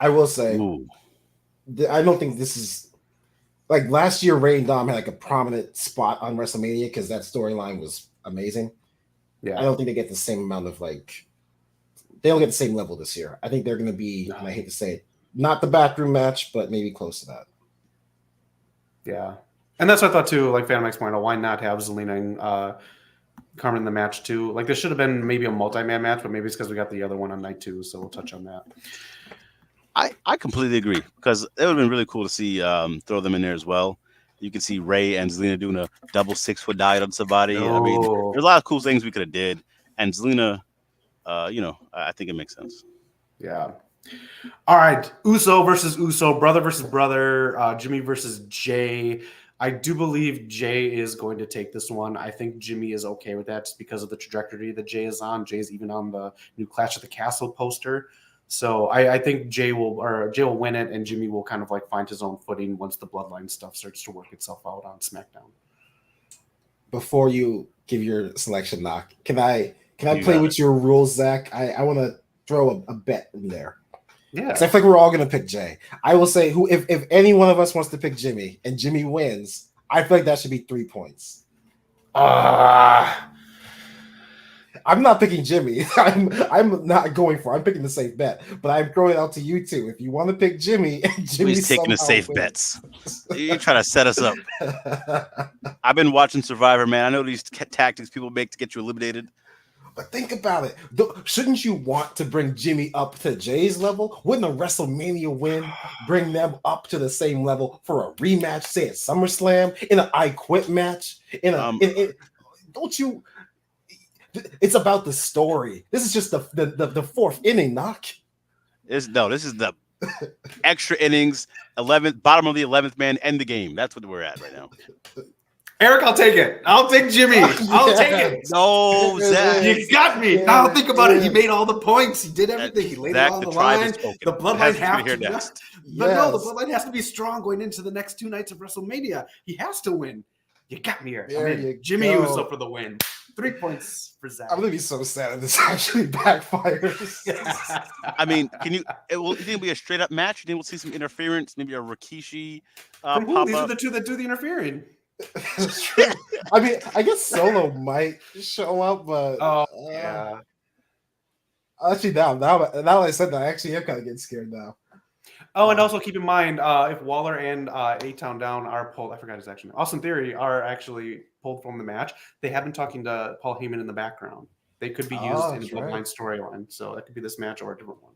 I will say, I don't think this is like last year. Ray and Dom had a prominent spot on WrestleMania because that storyline was amazing. Yeah, I don't think they get the same amount of they don't get the same level this year. I think they're going to be, and I hate to say it, not the backroom match, but maybe close to that. Yeah, and that's what I thought too. Like Fan Mike's point out, why not have Zelina and Carmen in the match too? This should have been maybe a multi-man match, but maybe it's because we got the other one on night 2, so we'll touch on that. I completely agree because it would have been really cool to see throw them in there as well. You can see Ray and Zelina doing a double 6-foot dive on somebody. I mean, there's a lot of cool things we could have did, and Zelina, I think it makes sense. Yeah. All right, Uso versus Uso, brother versus brother, Jimmy versus Jay. I do believe Jay is going to take this one. I think Jimmy is okay with that just because of the trajectory that Jay is on. Jay's even on the new Clash at the Castle poster. So I think Jay will win it, and Jimmy will kind of find his own footing once the bloodline stuff starts to work itself out on SmackDown. Before you give your selection, Knock, can I play with your rules, Zach? I want to throw a bet in there. Yeah, because I feel like we're all gonna pick Jay. I will say, if any one of us wants to pick Jimmy and Jimmy wins, I feel like that should be 3 points. I'm not picking Jimmy. I'm not going for. I'm picking the safe bet, but I'm throwing it out to you two. If you want to pick Jimmy, and Jimmy's taking the safe bets. You're trying to set us up. I've been watching Survivor, man. I know these tactics people make to get you eliminated. But think about it. Shouldn't you want to bring Jimmy up to Jay's level? Wouldn't a WrestleMania win bring them up to the same level for a rematch, say at SummerSlam, in an I Quit match? Don't you? It's about the story. This is just the 4th inning, Knock. This is the extra innings, 11th, bottom of the 11th man, end the game. That's what we're at right now. Eric, I'll take it. I'll take Jimmy. I'll take it. No, Zach. You got me. Yeah, Now think about it. yeah. He made all the points. He did everything. He laid it on the line. The bloodline has to. Next. But no, the bloodline has to be strong going into the next 2 nights of WrestleMania. He has to win. You got me, Eric. Jimmy Uso for the win. 3 points for Zach. I'm gonna be so sad if this actually backfires. I mean, you think it'll be a straight up match? You think we'll see some interference? Maybe a Rikishi From who? pop These up? are the two that do the interfering. I mean, I guess Solo might show up, but yeah. Actually, now that I said that, I actually am kind of getting scared now. Oh, and also keep in mind, if Waller and A-Town Down are pulled, I forgot his actual name. Austin Theory are actually pulled from the match. They have been talking to Paul Heyman in the background. They could be used in the Bloodline storyline, so that could be this match or a different one.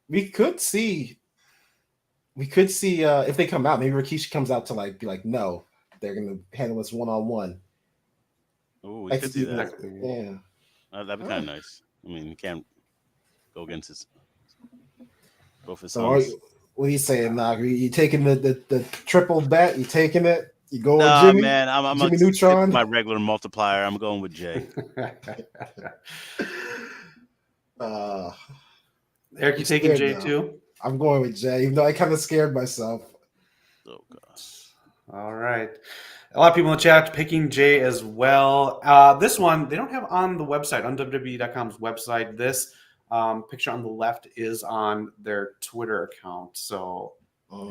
We could see if they come out, maybe Rikishi comes out to be like, no, they're gonna handle this one-on-one. Oh, we could see that. Yeah, that'd be kind of nice. I mean, you can't go against both his sons. So what are you saying, Nog? You taking the triple bet? You taking it? You going with Jimmy? Man, I'm Jimmy Neutron. My regular multiplier. I'm going with Jay. Eric, you taking Jay too? I'm going with Jay, even though I kind of scared myself. Oh gosh. All right. A lot of people in the chat picking Jay as well. This one, they don't have on the website, on WWE.com's website. This picture on the left is on their Twitter account. So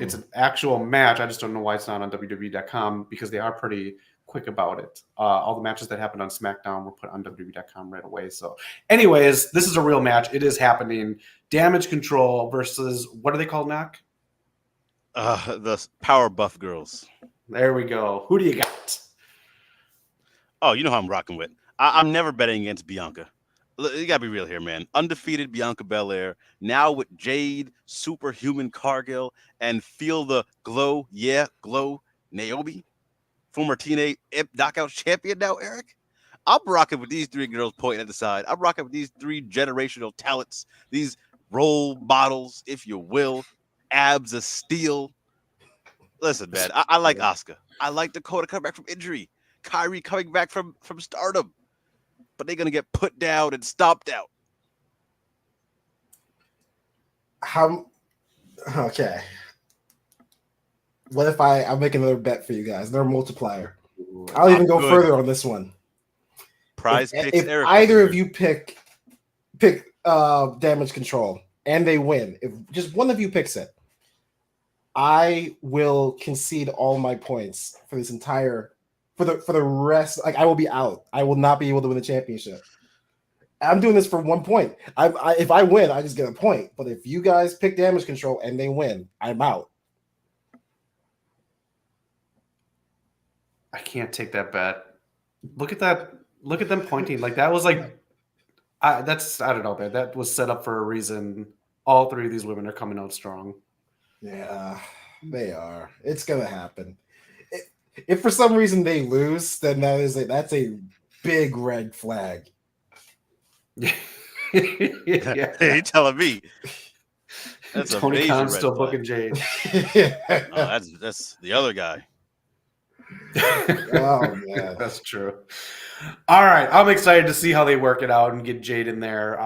it's an actual match. I just don't know why it's not on WWE.com because they are pretty quick about it. All the matches that happened on SmackDown were put on WWE.com right away. So anyways, this is a real match. It is happening. Damage Control versus, what are they called, Knock? The Power Buff Girls. There we go. Who do you got? Oh, you know how I'm rocking with. I'm never betting against Bianca. You gotta be real here, man. Undefeated Bianca Belair, now with Jade, Superhuman Cargill, and Feel the Glow, Glow Naomi, former TNA Knockout champion now, Eric. I'm rocking with these 3 girls pointing at the side. I'm rocking with these 3 generational talents, these role models, if you will, abs of steel. Listen, man, I like Asuka. I like Dakota coming back from injury. Kyrie coming back from stardom. But they're going to get put down and stomped out. Okay. What if I'll make another bet for you guys? Another multiplier. I'll even go further on this one. Prize picks, if Eric. Either of you pick Damage Control and they win, if just one of you picks it, I will concede all my points for this entire for the rest. Like I will be out. I will not be able to win the championship. I'm doing this for 1 point. If I win, I just get a point. But if you guys pick Damage Control and they win, I'm out. I can't take that bet. Look at that. Look at them pointing. Like that was like, I don't know, man. That was set up for a reason. All 3 of these women are coming out strong. Yeah, they are. It's gonna happen. If for some reason they lose, then that's a big red flag. Yeah. You telling me? That's Tony a Khan's still booking Jade. That's the other guy. Oh man, that's true. All right, I'm excited to see how they work it out and get Jade in there.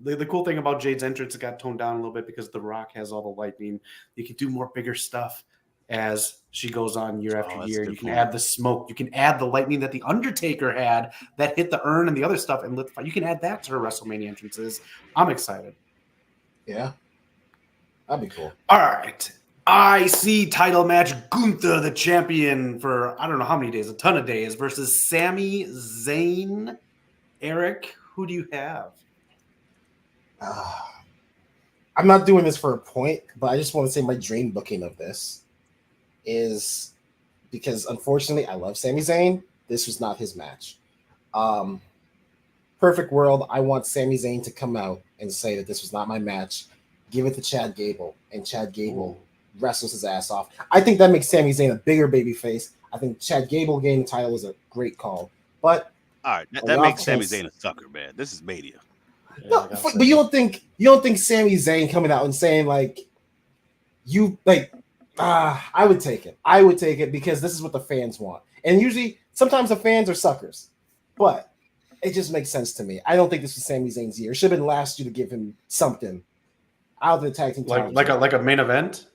The cool thing about Jade's entrance, it got toned down a little bit because The Rock has all the lightning. You can do more bigger stuff as she goes on year after year. You can add the smoke. You can add the lightning that The Undertaker had that hit the urn and the other stuff and lit the fire. You can add that to her WrestleMania entrances. I'm excited. Yeah, that'd be cool. All right. IC title match, Gunther, the champion, for I don't know how many days, a ton of days, versus Sami Zayn. Eric, who do you have? I'm not doing this for a point, but I just want to say my dream booking of this is because, unfortunately, I love Sami Zayn. This was not his match. Perfect world, I want Sami Zayn to come out and say that this was not my match. Give it to Chad Gable, and Chad Gable wrestles his ass off. I think that makes Sami Zayn a bigger babyface. I think Chad Gable getting the title is a great call. But all right, that makes Sami Zayn a sucker, man. This is Mania. No, but you don't think Sami Zayn coming out and saying like I would take it. I would take it because this is what the fans want. And usually sometimes the fans are suckers. But it just makes sense to me. I don't think this was Sami Zayn's year. It should have been last year to give him something out of the tag team titles. Like a main event.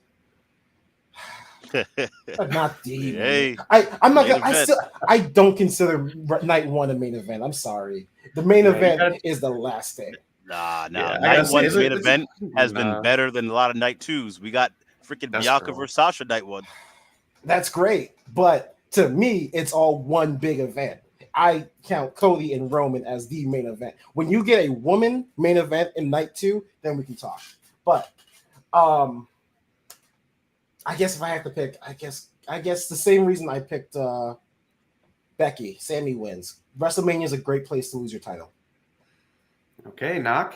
But not the Hey, I'm not main gonna I don't consider night one a main event. I'm sorry. The main event is the last day. Nah. Yeah, Night one's main event has been better than a lot of night twos. We got freaking Bianca versus Sasha night one. That's great, but to me, it's all one big event. I count Cody and Roman as the main event. When you get a woman main event in night two, then we can talk. But I guess if I have to pick, I guess the same reason I picked Becky. Sammy wins. WrestleMania is a great place to lose your title. Okay, Knock.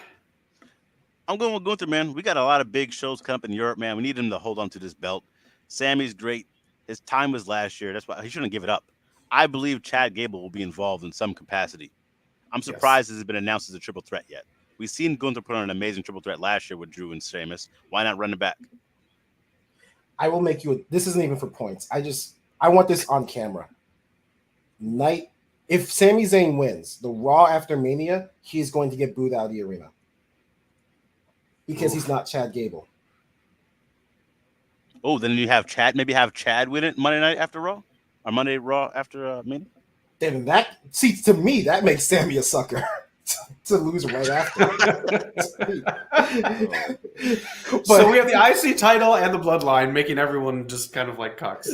I'm going with Gunther, man. We got a lot of big shows coming up in Europe, man. We need him to hold on to this belt. Sammy's great. His time was last year. That's why he shouldn't give it up. I believe Chad Gable will be involved in some capacity. I'm surprised this has been announced as a triple threat yet. We've seen Gunther put on an amazing triple threat last year with Drew and Sheamus. Why not run it back? I will make you. This isn't even for points. I want this on camera. If Sami Zayn wins the Raw after Mania, he's going to get booed out of the arena because he's not Chad Gable. Oh, then you have Chad. Maybe have Chad win it Monday night after Raw or Monday Raw after Mania. Then to me that makes Sammy a sucker to lose right after. So we have the IC title and the Bloodline, making everyone just kind of like cucks.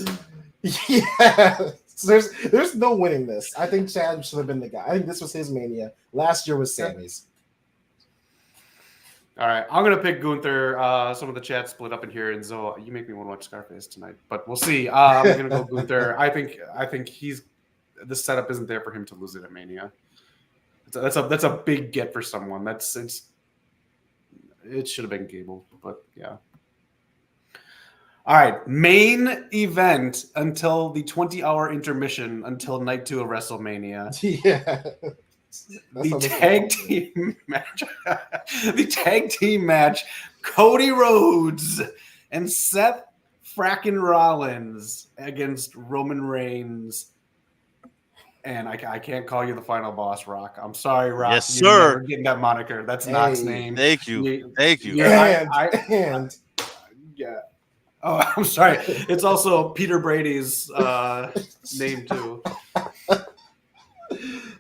Yeah. So there's no winning this. I think Chad should have been the guy. I think this was his Mania. Last year was Sammy's. All right, I'm gonna pick Gunther. Some of the chat split up in here, and Zoe, you make me want to watch Scarface tonight, but we'll see. I'm gonna go Gunther. I think the setup isn't there for him to lose it at Mania. That's a big get for someone. It should have been Gable, but yeah. All right, main event until the 20-hour intermission until night 2 of WrestleMania. Yeah. The tag team match. The tag team match. Cody Rhodes and Seth frackin' Rollins against Roman Reigns. And I can't call you the final boss, Rock. I'm sorry, Rock. Yes, You're sir. never getting that moniker. That's Knock's name. Thank you. Thank you. Yeah. Yeah. Oh, I'm sorry. It's also Peter Brady's name too.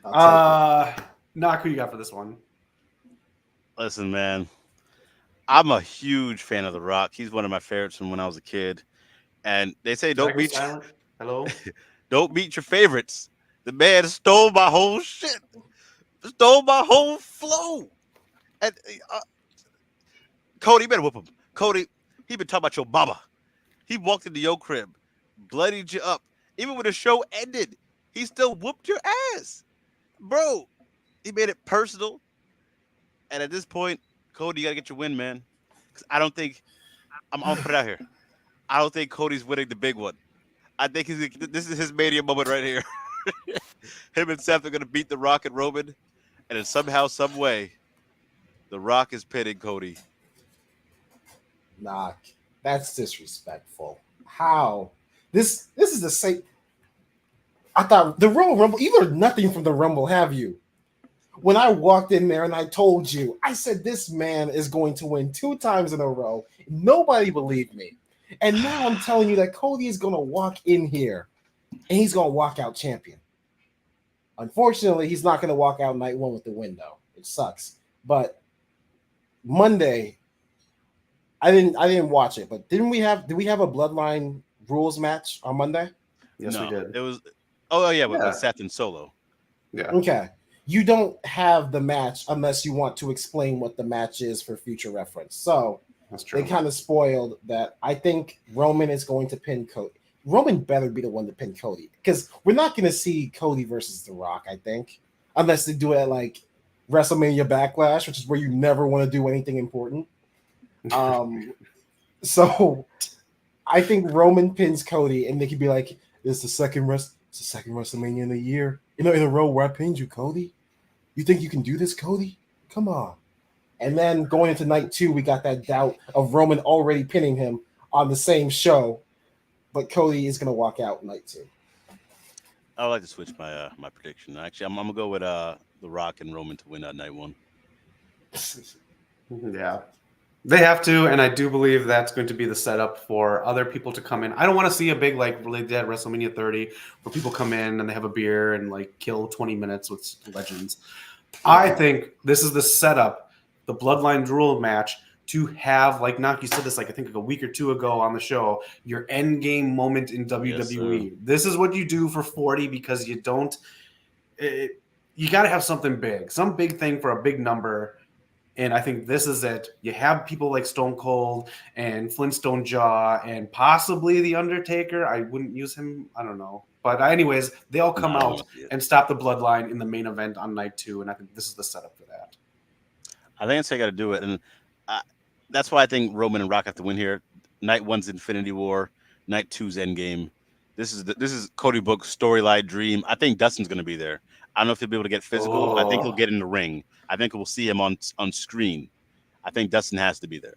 Knock, who you got for this one? Listen, man. I'm a huge fan of The Rock. He's one of my favorites from when I was a kid. And they say don't beat your favorites. The man stole my whole shit. Stole my whole flow. And Cody, you better whoop him. Cody, he been talking about your mama. He walked into your crib, bloodied you up. Even when the show ended, he still whooped your ass. Bro, he made it personal. And at this point, Cody, you got to get your win, man. Because I don't think, I'm going to put it out here. I don't think Cody's winning the big one. I think this is his Mania moment right here. Him and Seth are going to beat The Rock and Roman. And then somehow, some way, The Rock is pinning Cody. Knock. That's disrespectful. How? This is the same. I thought the Royal Rumble, you learned nothing from the Rumble, have you? When I walked in there and I told you, I said this man is going to win 2 times in a row. Nobody believed me. And now I'm telling you that Cody is going to walk in here and he's going to walk out champion. Unfortunately, he's not going to walk out night 1 with the win, though. It sucks. But Monday, I didn't watch it, but did we have a Bloodline rules match on Monday? Yes, we did. It was with Seth and Solo. Yeah. Okay. You don't have the match unless you want to explain what the match is for future reference. So that's true. They kind of spoiled that. I think Roman is going to pin Cody. Roman better be the one to pin Cody because we're not going to see Cody versus The Rock, I think, unless they do it at like WrestleMania Backlash, which is where you never want to do anything important. So I think Roman pins Cody, and they could be like, "It's the second WrestleMania in a year, in a row where I pinned you, Cody. You think you can do this, Cody? Come on. And then going into night 2, we got that doubt of Roman already pinning him on the same show, but Cody is going to walk out night 2. I would like to switch my my prediction. Actually, I'm gonna go with The Rock and Roman to win night 1. Yeah. They have to, and I do believe that's going to be the setup for other people to come in. I don't want to see a big, like they did at WrestleMania 30, where people come in and they have a beer and like kill 20 minutes with legends. I think this is the setup, the Bloodline Duel match, to have, like Knock, you said this like I think like a week or 2 ago on the show, your end game moment in WWE. Yes, this is what you do for 40 because you don't. You got to have something big, some big thing for a big number. And I think this is it. You have people like Stone Cold and Flintstone Jaw and possibly The Undertaker. I wouldn't use him. I don't know. But anyways, they all come out and stop the Bloodline in the main event on night 2. And I think this is the setup for that. I think they got to do it. And that's why I think Roman and Rock have to win here. Night 1's Infinity War. Night 2's Endgame. This is Cody Book's storyline dream. I think Dustin's going to be there. I don't know if he'll be able to get physical. I think he'll get in the ring. I think we'll see him on screen. I think Dustin has to be there.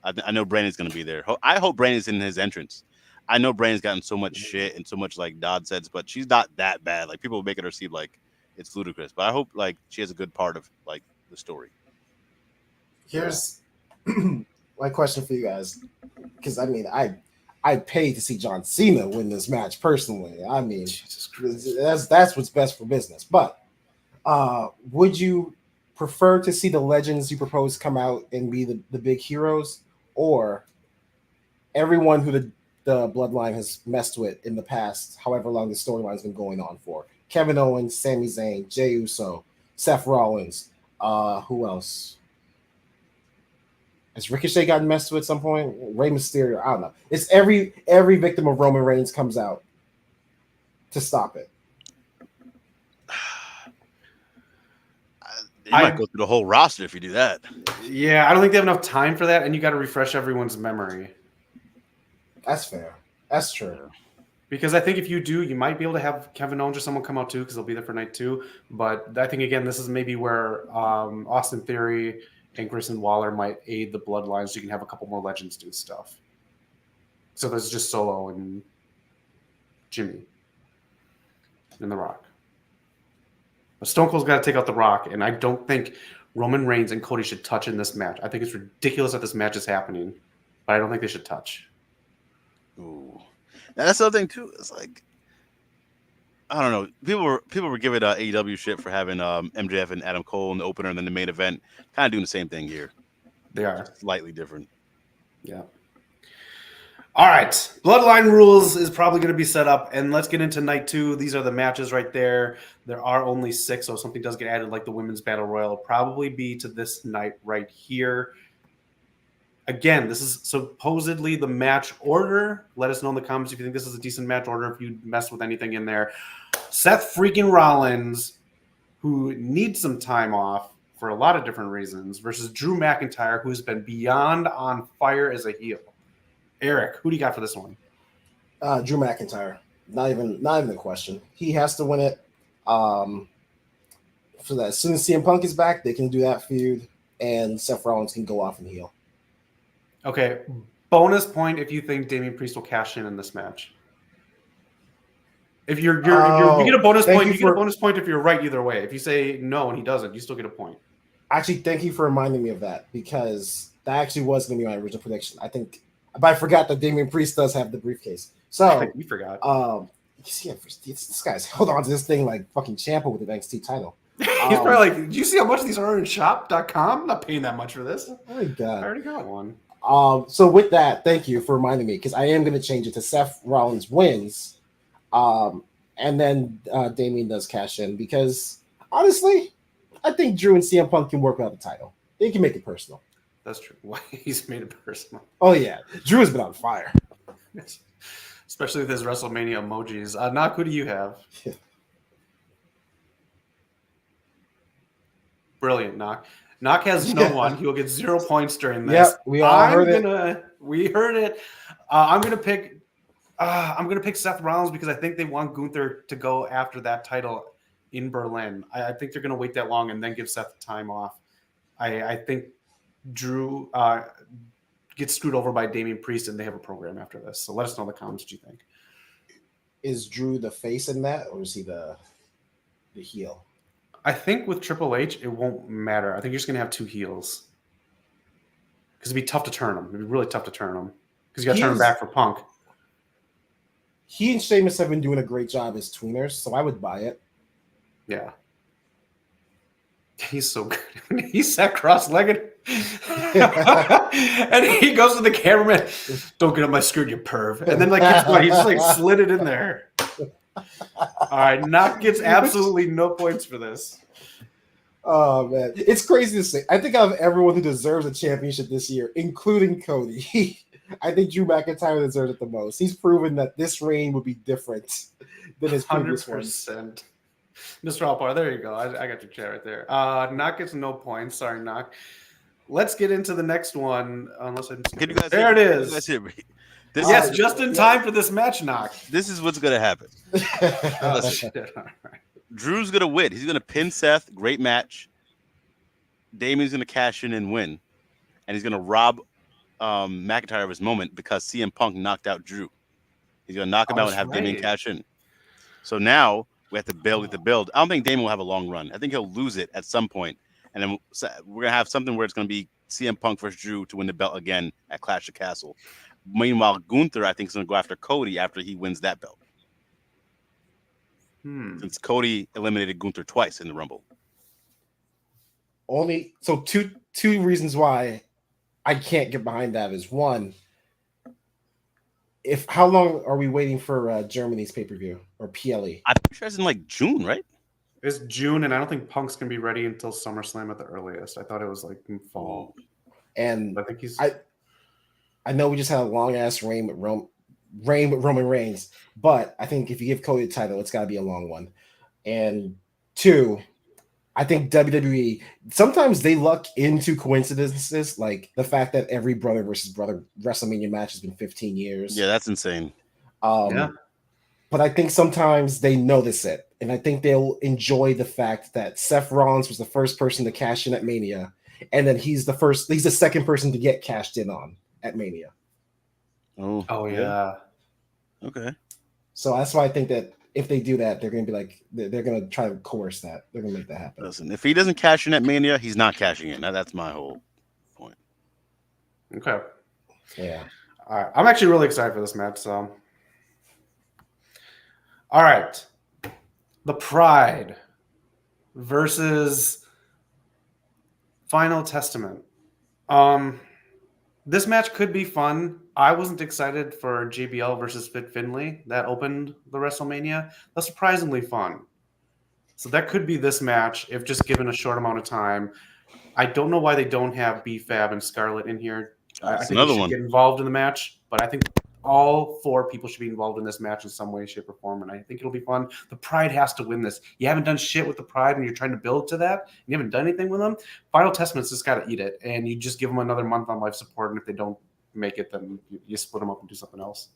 I know Brandon's going to be there. I hope Brandon's in his entrance. I know Brandon's gotten so much shit and so much like Dodd says, but she's not that bad. Like people make it her seem like it's ludicrous. But I hope like she has a good part of like the story. Here's my question for you guys, because I mean I'd pay to see John Cena win this match personally. I mean, that's what's best for business. But would you prefer to see the legends you propose come out and be the big heroes, or everyone who the Bloodline has messed with in the past, however long the storyline's been going on for? Kevin Owens, Sami Zayn, Jey Uso, Seth Rollins, who else? Has Ricochet gotten messed with at some point? Rey Mysterio, I don't know. It's every victim of Roman Reigns comes out to stop it. You might go through the whole roster if you do that. Yeah, I don't think they have enough time for that, and you got to refresh everyone's memory. That's fair. That's true. Because I think if you do, you might be able to have Kevin Owens or someone come out too, because they'll be there for night 2. But I think, again, this is maybe where Austin Theory and Grayson Waller might aid the Bloodline, so you can have a couple more legends do stuff. So there's just Solo and Jimmy and The Rock. But Stone Cold's got to take out The Rock, and I don't think Roman Reigns and Cody should touch in this match. I think it's ridiculous that this match is happening, but I don't think they should touch. Ooh. Now that's the other thing too. It's like I don't know. People were giving AEW shit for having MJF and Adam Cole in the opener and then the main event. Kind of doing the same thing here. They are slightly different. Yeah. All right. Bloodline Rules is probably going to be set up, and let's get into night 2. These are the matches right there. There are only 6, so if something does get added, like the Women's Battle Royal, it'll probably be to this night right here. Again, this is supposedly the match order. Let us know in the comments if you think this is a decent match order, if you messed with anything in there. Seth freaking Rollins, who needs some time off for a lot of different reasons, versus Drew McIntyre, who's been beyond on fire as a heel. Eric, who do you got for this one? Drew McIntyre. Not even a question. He has to win it. So that as soon as CM Punk is back, they can do that feud, and Seth Rollins can go off and heel. Okay, bonus point if you think Damian Priest will cash in this match. If you get a bonus point, you get a bonus point if you're right either way. If you say no and he doesn't, you still get a point. Actually, thank you for reminding me of that, because that actually was going to be my original prediction. I think, but I forgot that Damian Priest does have the briefcase. So you forgot. This guy's held on to this thing like fucking Ciampa with the NXT title. He's probably like, do you see how much these are in shop.com? I'm not paying that much for this. Oh my God. I already got one. So with that, thank you for reminding me, because I am going to change it to Seth Rollins wins, and then Damian does cash in, because honestly, I think Drew and CM Punk can work out the title. They can make it personal. That's true. Why he's made it personal? Oh yeah, Drew has been on fire, especially with his WrestleMania emojis. Knock, who do you have? Yeah. Brilliant, Knock. Knock has no one. He will get 0 points during this. Yep, we all heard it. We heard it. I'm gonna pick Seth Rollins, because I think they want Gunther to go after that title in Berlin. I think they're gonna wait that long and then give Seth time off I think Drew gets screwed over by Damian Priest, and they have a program after this. So let us know in the comments what you think. Is Drew the face in that, or is he the heel? I think with Triple H, it won't matter. I think you're just gonna have 2 heels because it'd be tough to turn them. It'd be really tough to turn them because you got to turn them back for Punk. He and Sheamus have been doing a great job as tweeners, so I would buy it. Yeah. He's so good. He's sat cross-legged. And he goes to the cameraman, "Don't get on my skirt, you perv." And then he just like slid it in there. All right, Knock gets absolutely no points for this. Oh man, it's crazy to say. I think out of everyone who deserves a championship this year, including Cody, I think Drew McIntyre deserves it the most. He's proven that this reign would be different than his previous one. 100%. Mr. Alpar, there you go. I got your chair right there. Knock gets no points. Sorry, Knock. Let's get into the next one. Unless I can you guys there it is. That's it. Yes, just in time for this match, Knock. This is what's gonna happen. Oh, shit. All right. Drew's gonna win. He's gonna pin Seth. Great match. Damien's gonna cash in and win, and he's gonna rob McIntyre of his moment because CM Punk knocked out Drew. He's gonna knock him out and have Damien cash in. So now we have to build. I don't think Damien will have a long run. I think he'll lose it at some point, and then we're gonna have something where it's gonna be CM Punk versus Drew to win the belt again at Clash of Castle. Meanwhile, Gunther, I think, is going to go after Cody after he wins that belt. Since Cody eliminated Gunther twice in the Rumble. So two reasons why I can't get behind that is one, how long are we waiting for Germany's pay-per-view or PLE? I'm pretty sure it's in like June, right? It's June, and I don't think Punk's going to be ready until SummerSlam at the earliest. I thought it was like in fall. And I think he's... I know we just had a long-ass reign with Roman Reigns, but I think if you give Cody the title, it's got to be a long one. And 2, I think WWE, sometimes they luck into coincidences, like the fact that every brother versus brother WrestleMania match has been 15 years. Yeah, that's insane. But I think sometimes they notice it, and I think they'll enjoy the fact that Seth Rollins was the first person to cash in at Mania, and then he's the second person to get cashed in on at Mania. Oh yeah. Okay. So that's why I think that if they do that, they're going to be like, they're going to try to coerce that. They're going to make that happen. Listen, if he doesn't cash in at Mania, he's not cashing in. That's my whole point. Okay. Yeah. All right. I'm actually really excited for this match. So, all right, the Pride versus Final Testament. This match could be fun. I wasn't excited for JBL versus Fit Finlay. That opened the WrestleMania. That's surprisingly fun. So that could be this match if just given a short amount of time. I don't know why they don't have B-Fab and Scarlett in here. I think they should get involved in the match, but I think all 4 people should be involved in this match in some way, shape, or form, and I think it'll be fun. The Pride has to win this. You haven't done shit with the Pride, and you're trying to build to that. You haven't done anything with them. Final Testament's just got to eat it, and you just give them another month on life support, and if they don't make it, then you split them up and do something else.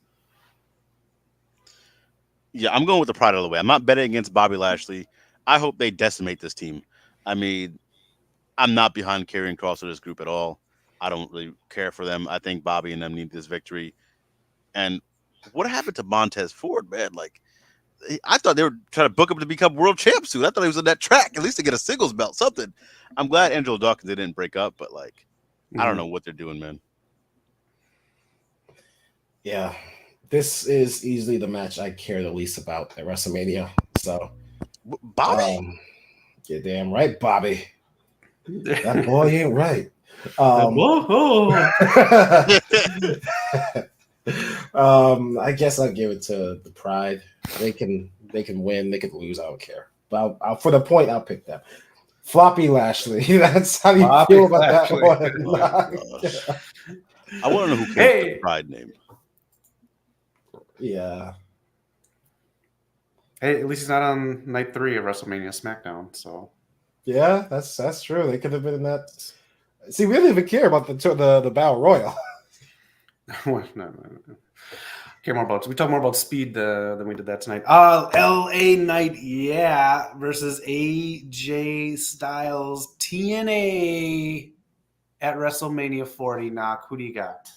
Yeah, I'm going with the Pride all the way. I'm not betting against Bobby Lashley. I hope they decimate this team. I mean, I'm not behind Karrion Kross or this group at all. I don't really care for them. I think Bobby and them need this victory. And what happened to Montez Ford, man? Like, I thought they were trying to book him to become world champ soon. I thought he was on that track, at least to get a singles belt, something. I'm glad Angelo Dawkins didn't break up, but like, I don't know what they're doing, man. Yeah, this is easily the match I care the least about at WrestleMania. So, Bobby, you're damn right, Bobby. That boy ain't right. I guess I'll give it to the Pride. They can win, they could lose. I don't care. But for the point, I'll pick them. Floppy Lashley. That's how you feel about Lashley. That one. I want to know who came up with the Pride name. Yeah. Hey, at least he's not on night 3 of WrestleMania SmackDown. So. Yeah, that's true. They could have been in that. See, we didn't even care about the Battle Royal. No. Can We talk more about speed than we did that tonight. LA Knight, versus AJ Styles, TNA at WrestleMania 40. Knock, who do you got?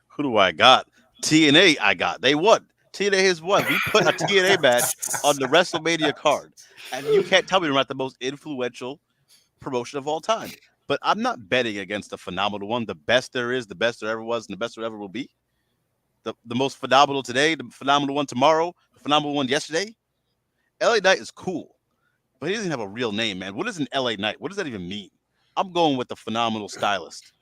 Who do I got? TNA. I got. They won. TNA has won. We put a TNA match on the WrestleMania card, and you can't tell me they're not the most influential promotion of all time. But I'm not betting against the phenomenal one, the best there is, the best there ever was, and the best there ever will be. The most phenomenal today, the phenomenal one tomorrow, the phenomenal one yesterday. LA Knight is cool, but he doesn't have a real name, man. What is an LA Knight? What does that even mean? I'm going with the phenomenal stylist.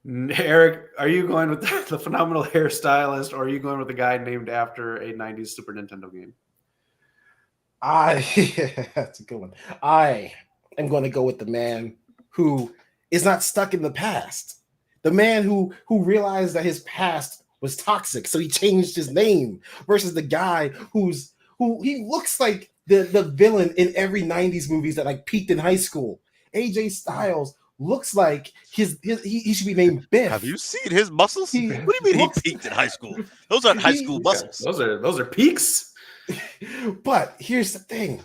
Eric, are you going with the phenomenal hairstylist, or are you going with the guy named after a 90s Super Nintendo game? That's a good one. I am going to go with the man who is not stuck in the past. The man who realized that his past was toxic, so he changed his name, versus the guy who he looks like the villain in every 90s movies that like peaked in high school. AJ Styles looks like he should be named Biff. Have you seen his muscles? What do you mean he peaked in high school? Those aren't high school muscles. Those are peaks. But here's the thing.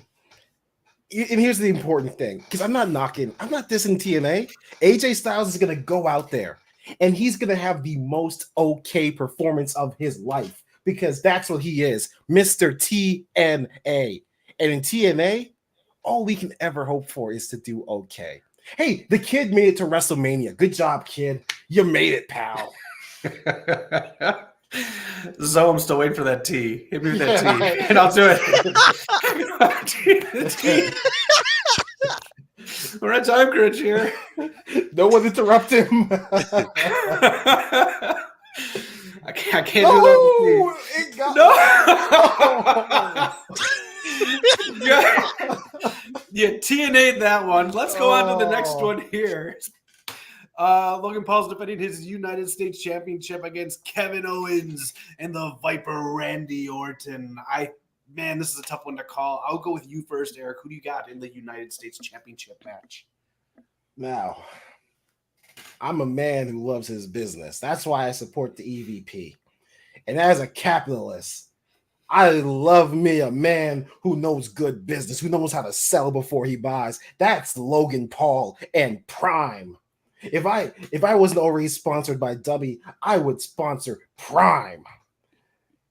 And here's the important thing, because I'm not dissing TNA. AJ Styles is going to go out there and he's going to have the most okay performance of his life, because that's what he is, Mr. TNA. And in TNA, all we can ever hope for is to do okay. Hey, the kid made it to WrestleMania. Good job, kid. You made it, pal. So I'm still waiting for that T. Hit me with that T, and I'll do it. We're on time crunch here. No one interrupt him. I can't do that. It got You TNA'd that one. Let's go on to the next one here. Logan Paul's defending his United States Championship against Kevin Owens and the Viper Randy Orton. This is a tough one to call. I'll go with you first, Eric. Who do you got in the United States Championship match? Now, I'm a man who loves his business. That's why I support the EVP. And as a capitalist, I love me a man who knows good business, who knows how to sell before he buys. That's Logan Paul and Prime. If I wasn't already sponsored by W, I would sponsor Prime.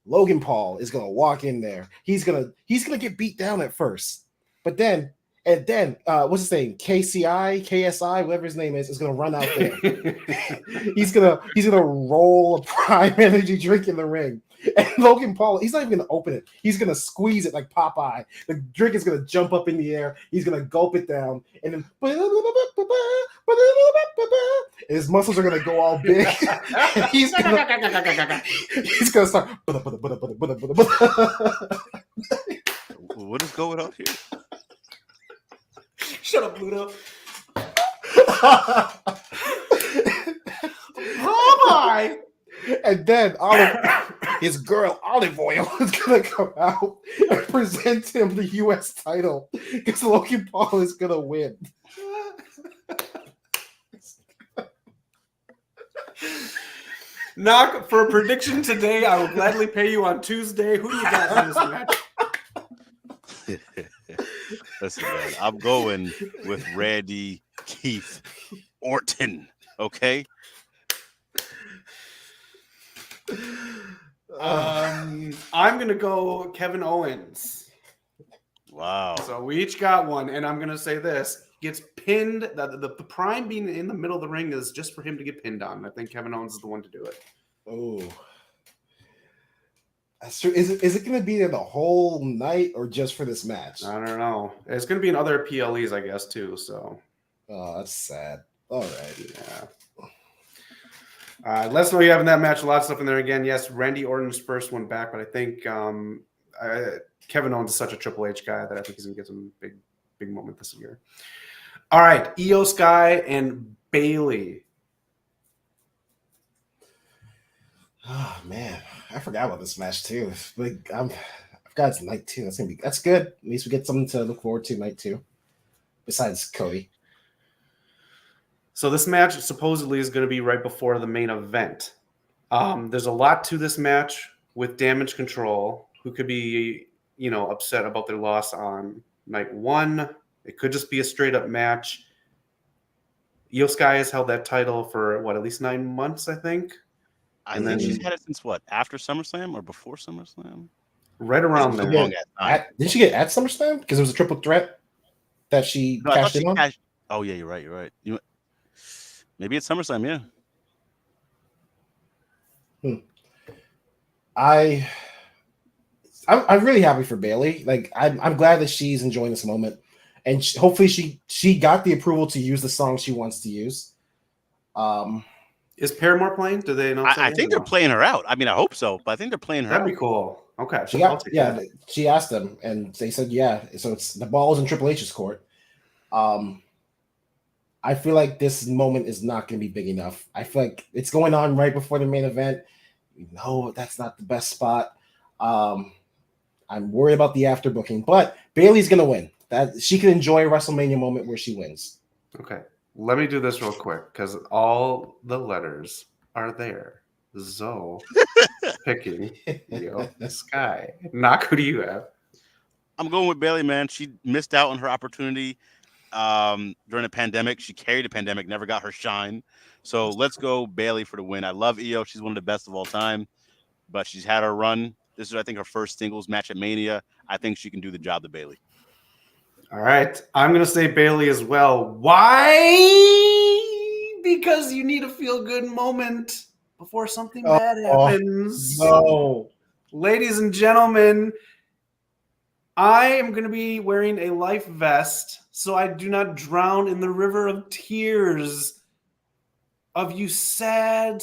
Logan Paul is gonna walk in there. He's gonna get beat down at first, but then what's his name? KSI, whatever his name is gonna run out there. he's gonna roll a Prime energy drink in the ring. And Logan Paul, he's not even gonna open it. He's gonna squeeze it like Popeye. The drink is gonna jump up in the air. He's gonna gulp it down, and then his muscles are gonna go all big. He's gonna start. What is going on here? Shut up, Pluto. Popeye. And then his girl Olive Oil is gonna come out and present him the U.S. title, because Logan Paul is gonna win. Knock, for a prediction today, I will gladly pay you on Tuesday. Who do you got in this match? Listen, man, I'm going with Randy Keith Orton. Okay. I'm gonna go Kevin Owens. Wow. So we each got one, and I'm gonna say this: gets pinned. The Prime being in the middle of the ring is just for him to get pinned on. I think Kevin Owens is the one to do it. Oh, that's true. Is it going to be there the whole night or just for this match? I don't know. It's going to be in other PLEs, I guess, too. So. Oh, that's sad. All right. Yeah. Let us know you have in that match. A lot of stuff in there again. Yes, Randy Orton's first one back, but I think Kevin Owens is such a Triple H guy that I think he's going to get some big moment this year. All right, Io Sky and Bailey. Oh man, I forgot about this match too. Like I forgot it's night 2. That's good. At least we get something to look forward to night 2. Besides Cody. So this match supposedly is going to be right before the main event. There's a lot to this match with Damage Control, who could be, upset about their loss on night 1. It could just be a straight up match. Io Sky has held that title for at least 9 months, I think. I think she's had it since what? After SummerSlam or before SummerSlam? Right around there. Didn't she get at SummerSlam? Because it was a triple threat that she cashed in on? Oh, yeah, you're right. Maybe it's SummerSlam, yeah. I'm really happy for Bayley. Like, I'm glad that she's enjoying this moment. And hopefully she got the approval to use the song she wants to use. Is Paramore playing? Do they know? I think they're playing her out. I mean, I hope so, but I think they're playing her out. That'd be cool. Okay. She asked them, and they said, yeah. So it's the ball's in Triple H's court. I feel like this moment is not going to be big enough. I feel like it's going on right before the main event. No, that's not the best spot. I'm worried about the after booking, but Bayley's going to win. That she can enjoy a WrestleMania moment where she wins. Okay. Let me do this real quick because all the letters are there. Zoe picking Io Sky. Knock, who do you have? I'm going with Bayley, man. She missed out on her opportunity during the pandemic. She carried the pandemic, never got her shine. So let's go Bayley for the win. I love Io. She's one of the best of all time, but she's had her run. This is, I think, her first singles match at Mania. I think she can do the job to Bayley. All right. I'm going to say Bayley as well. Why? Because you need a feel-good moment before something bad happens. No. Ladies and gentlemen, I am going to be wearing a life vest so I do not drown in the river of tears of you sad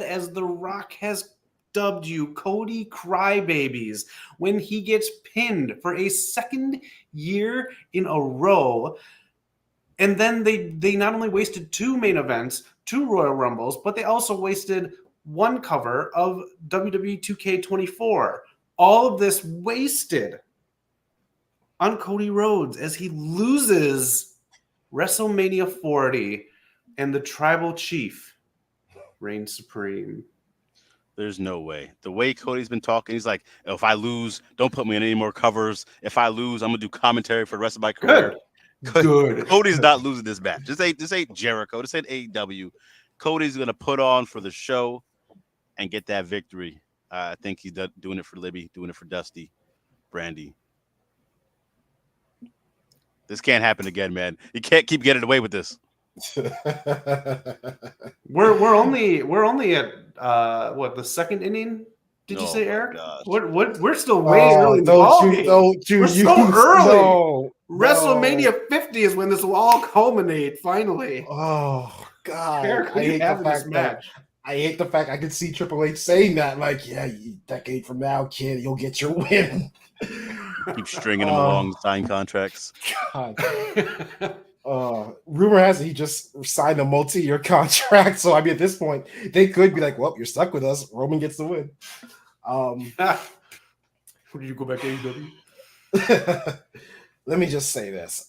as The Rock has dubbed you, Cody Crybabies, when he gets pinned for a second year in a row. And then they not only wasted 2 main events, 2 Royal Rumbles, but they also wasted 1 cover of WWE 2K24. All of this wasted on Cody Rhodes as he loses WrestleMania 40 and the Tribal Chief reigns supreme. There's no way. The way Cody's been talking, he's like, if I lose, don't put me in any more covers. If I lose, I'm going to do commentary for the rest of my career. Good. Cody's not losing this match. This ain't Jericho. This ain't AEW. Cody's going to put on for the show and get that victory. I think he's doing it for Libby, doing it for Dusty, Brandy. This can't happen again, man. You can't keep getting away with this. We're only at the second inning? Did you say, Eric? We're still way early in the ball game. We're so early. No, WrestleMania 50 is when this will all culminate finally. Oh God! Eric, I hate the fact I could see Triple H saying that, like, yeah, a decade from now, kid, you'll get your win. Keep stringing them along, sign contracts. God. Rumor has it he just signed a multi-year contract. So I mean, at this point, they could be like, "Well, you're stuck with us. Roman gets the win." Did you go back to AEW? Let me just say this: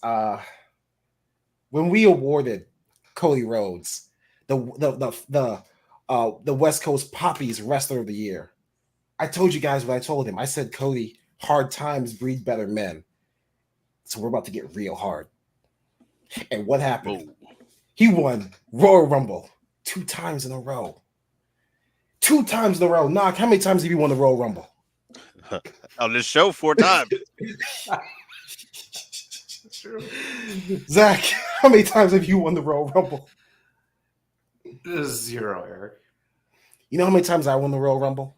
when we awarded Cody Rhodes the West Coast Poppies Wrestler of the Year, I told you guys what I told him. I said, Cody, hard times breed better men. So we're about to get real hard. And what happened? Whoa. He won Royal Rumble 2 times in a row. 2 times in a row. Knock, how many times have you won the Royal Rumble? On this show, 4 times. Zach, how many times have you won the Royal Rumble? 0, Eric. You know how many times I won the Royal Rumble?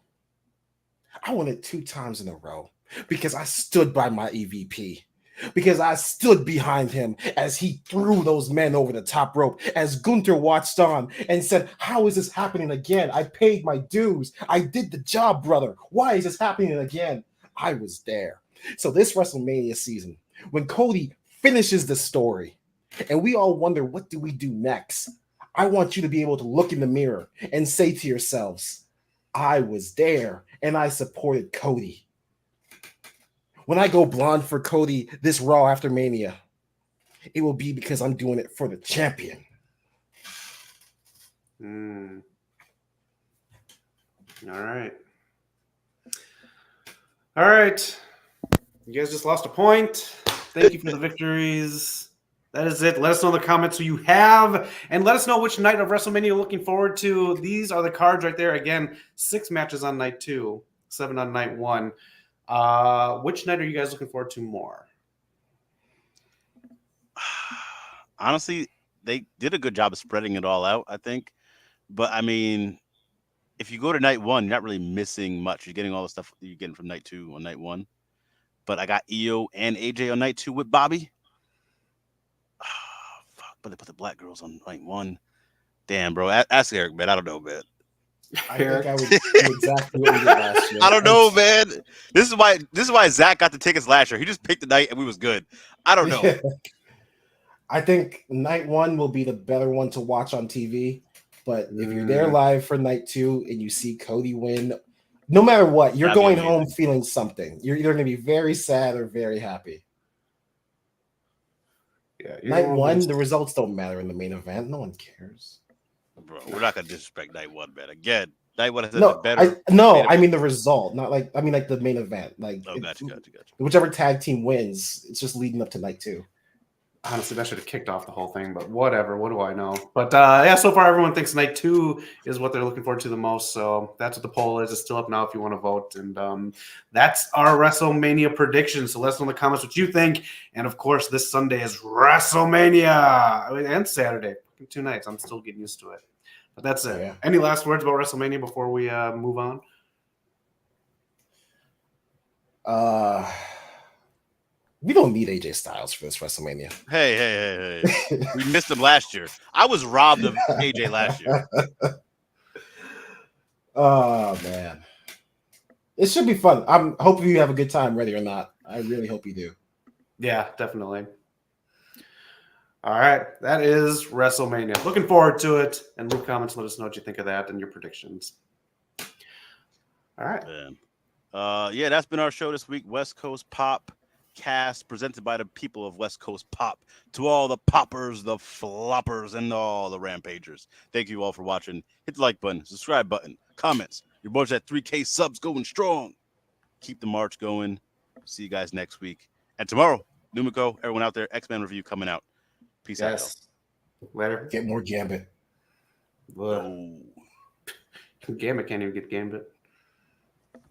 I won it 2 times in a row because I stood by my EVP. Because I stood behind him as he threw those men over the top rope, as Gunther watched on and said, how is this happening again? I paid my dues. I did the job, brother. Why is this happening again? I was there. So this WrestleMania season, when Cody finishes the story and we all wonder, what do we do next? I want you to be able to look in the mirror and say to yourselves, I was there and I supported Cody. When I go blonde for Cody this Raw after Mania, it will be because I'm doing it for the champion. All right. All right. You guys just lost a point. Thank you for the victories. That is it. Let us know in the comments who you have, and let us know which night of WrestleMania you're looking forward to. These are the cards right there. Again, 6 matches on night 2, 7 on night 1. Which night are you guys looking forward to more? Honestly, they did a good job of spreading it all out, I think. But I mean, if you go to night 1, you're not really missing much. You're getting all the stuff you're getting from night 2 on night 1. But I got EO and AJ on night 2 with Bobby. Fuck, but they put the black girls on night 1. Damn, bro. Ask Eric, man. I don't know, man. I think I would do exactly what we did last year. I don't know, man. This is why Zach got the tickets last year. He just picked the night and we was good. I don't know. I think night 1 will be the better one to watch on TV. But if you're there live for night 2 and you see Cody win, no matter what, you're That'd be going amazing. home feeling something. You're either going to be very sad or very happy. Yeah, Night 1, the results don't matter in the main event. No one cares. Bro, we're not gonna disrespect night 1, man. Again, night 1 has No, the better. I mean the result, not like I mean like the main event. Like Gotcha. whichever tag team wins, it's just leading up to night 2. Honestly, that should have kicked off the whole thing, but whatever. What do I know? But yeah, so far everyone thinks night 2 is what they're looking forward to the most. So that's what the poll is. It's still up now if you want to vote. And that's our WrestleMania prediction. So let us know in the comments what you think. And of course, this Sunday is WrestleMania and Saturday. 2 nights. I'm still getting used to it. But that's it. Yeah. Any last words about WrestleMania before we move on? We don't need AJ Styles for this WrestleMania. Hey. We missed him last year. I was robbed of AJ last year. Oh man. It should be fun. I'm hoping you have a good time, whether or not. I really hope you do. Yeah, definitely. All right, that is WrestleMania. Looking forward to it. And leave comments, let us know what you think of that and your predictions. All right. Man. Yeah, that's been our show this week. West Coast Pop Cast, presented by the people of West Coast Pop. To all the poppers, the floppers, and all the rampagers. Thank you all for watching. Hit the like button, subscribe button, comments. Your boys at 3K subs going strong. Keep the march going. See you guys next week. And tomorrow, Numiko, everyone out there, X-Men review coming out. Peace out. Later. Get more Gambit. Gambit can't even get Gambit.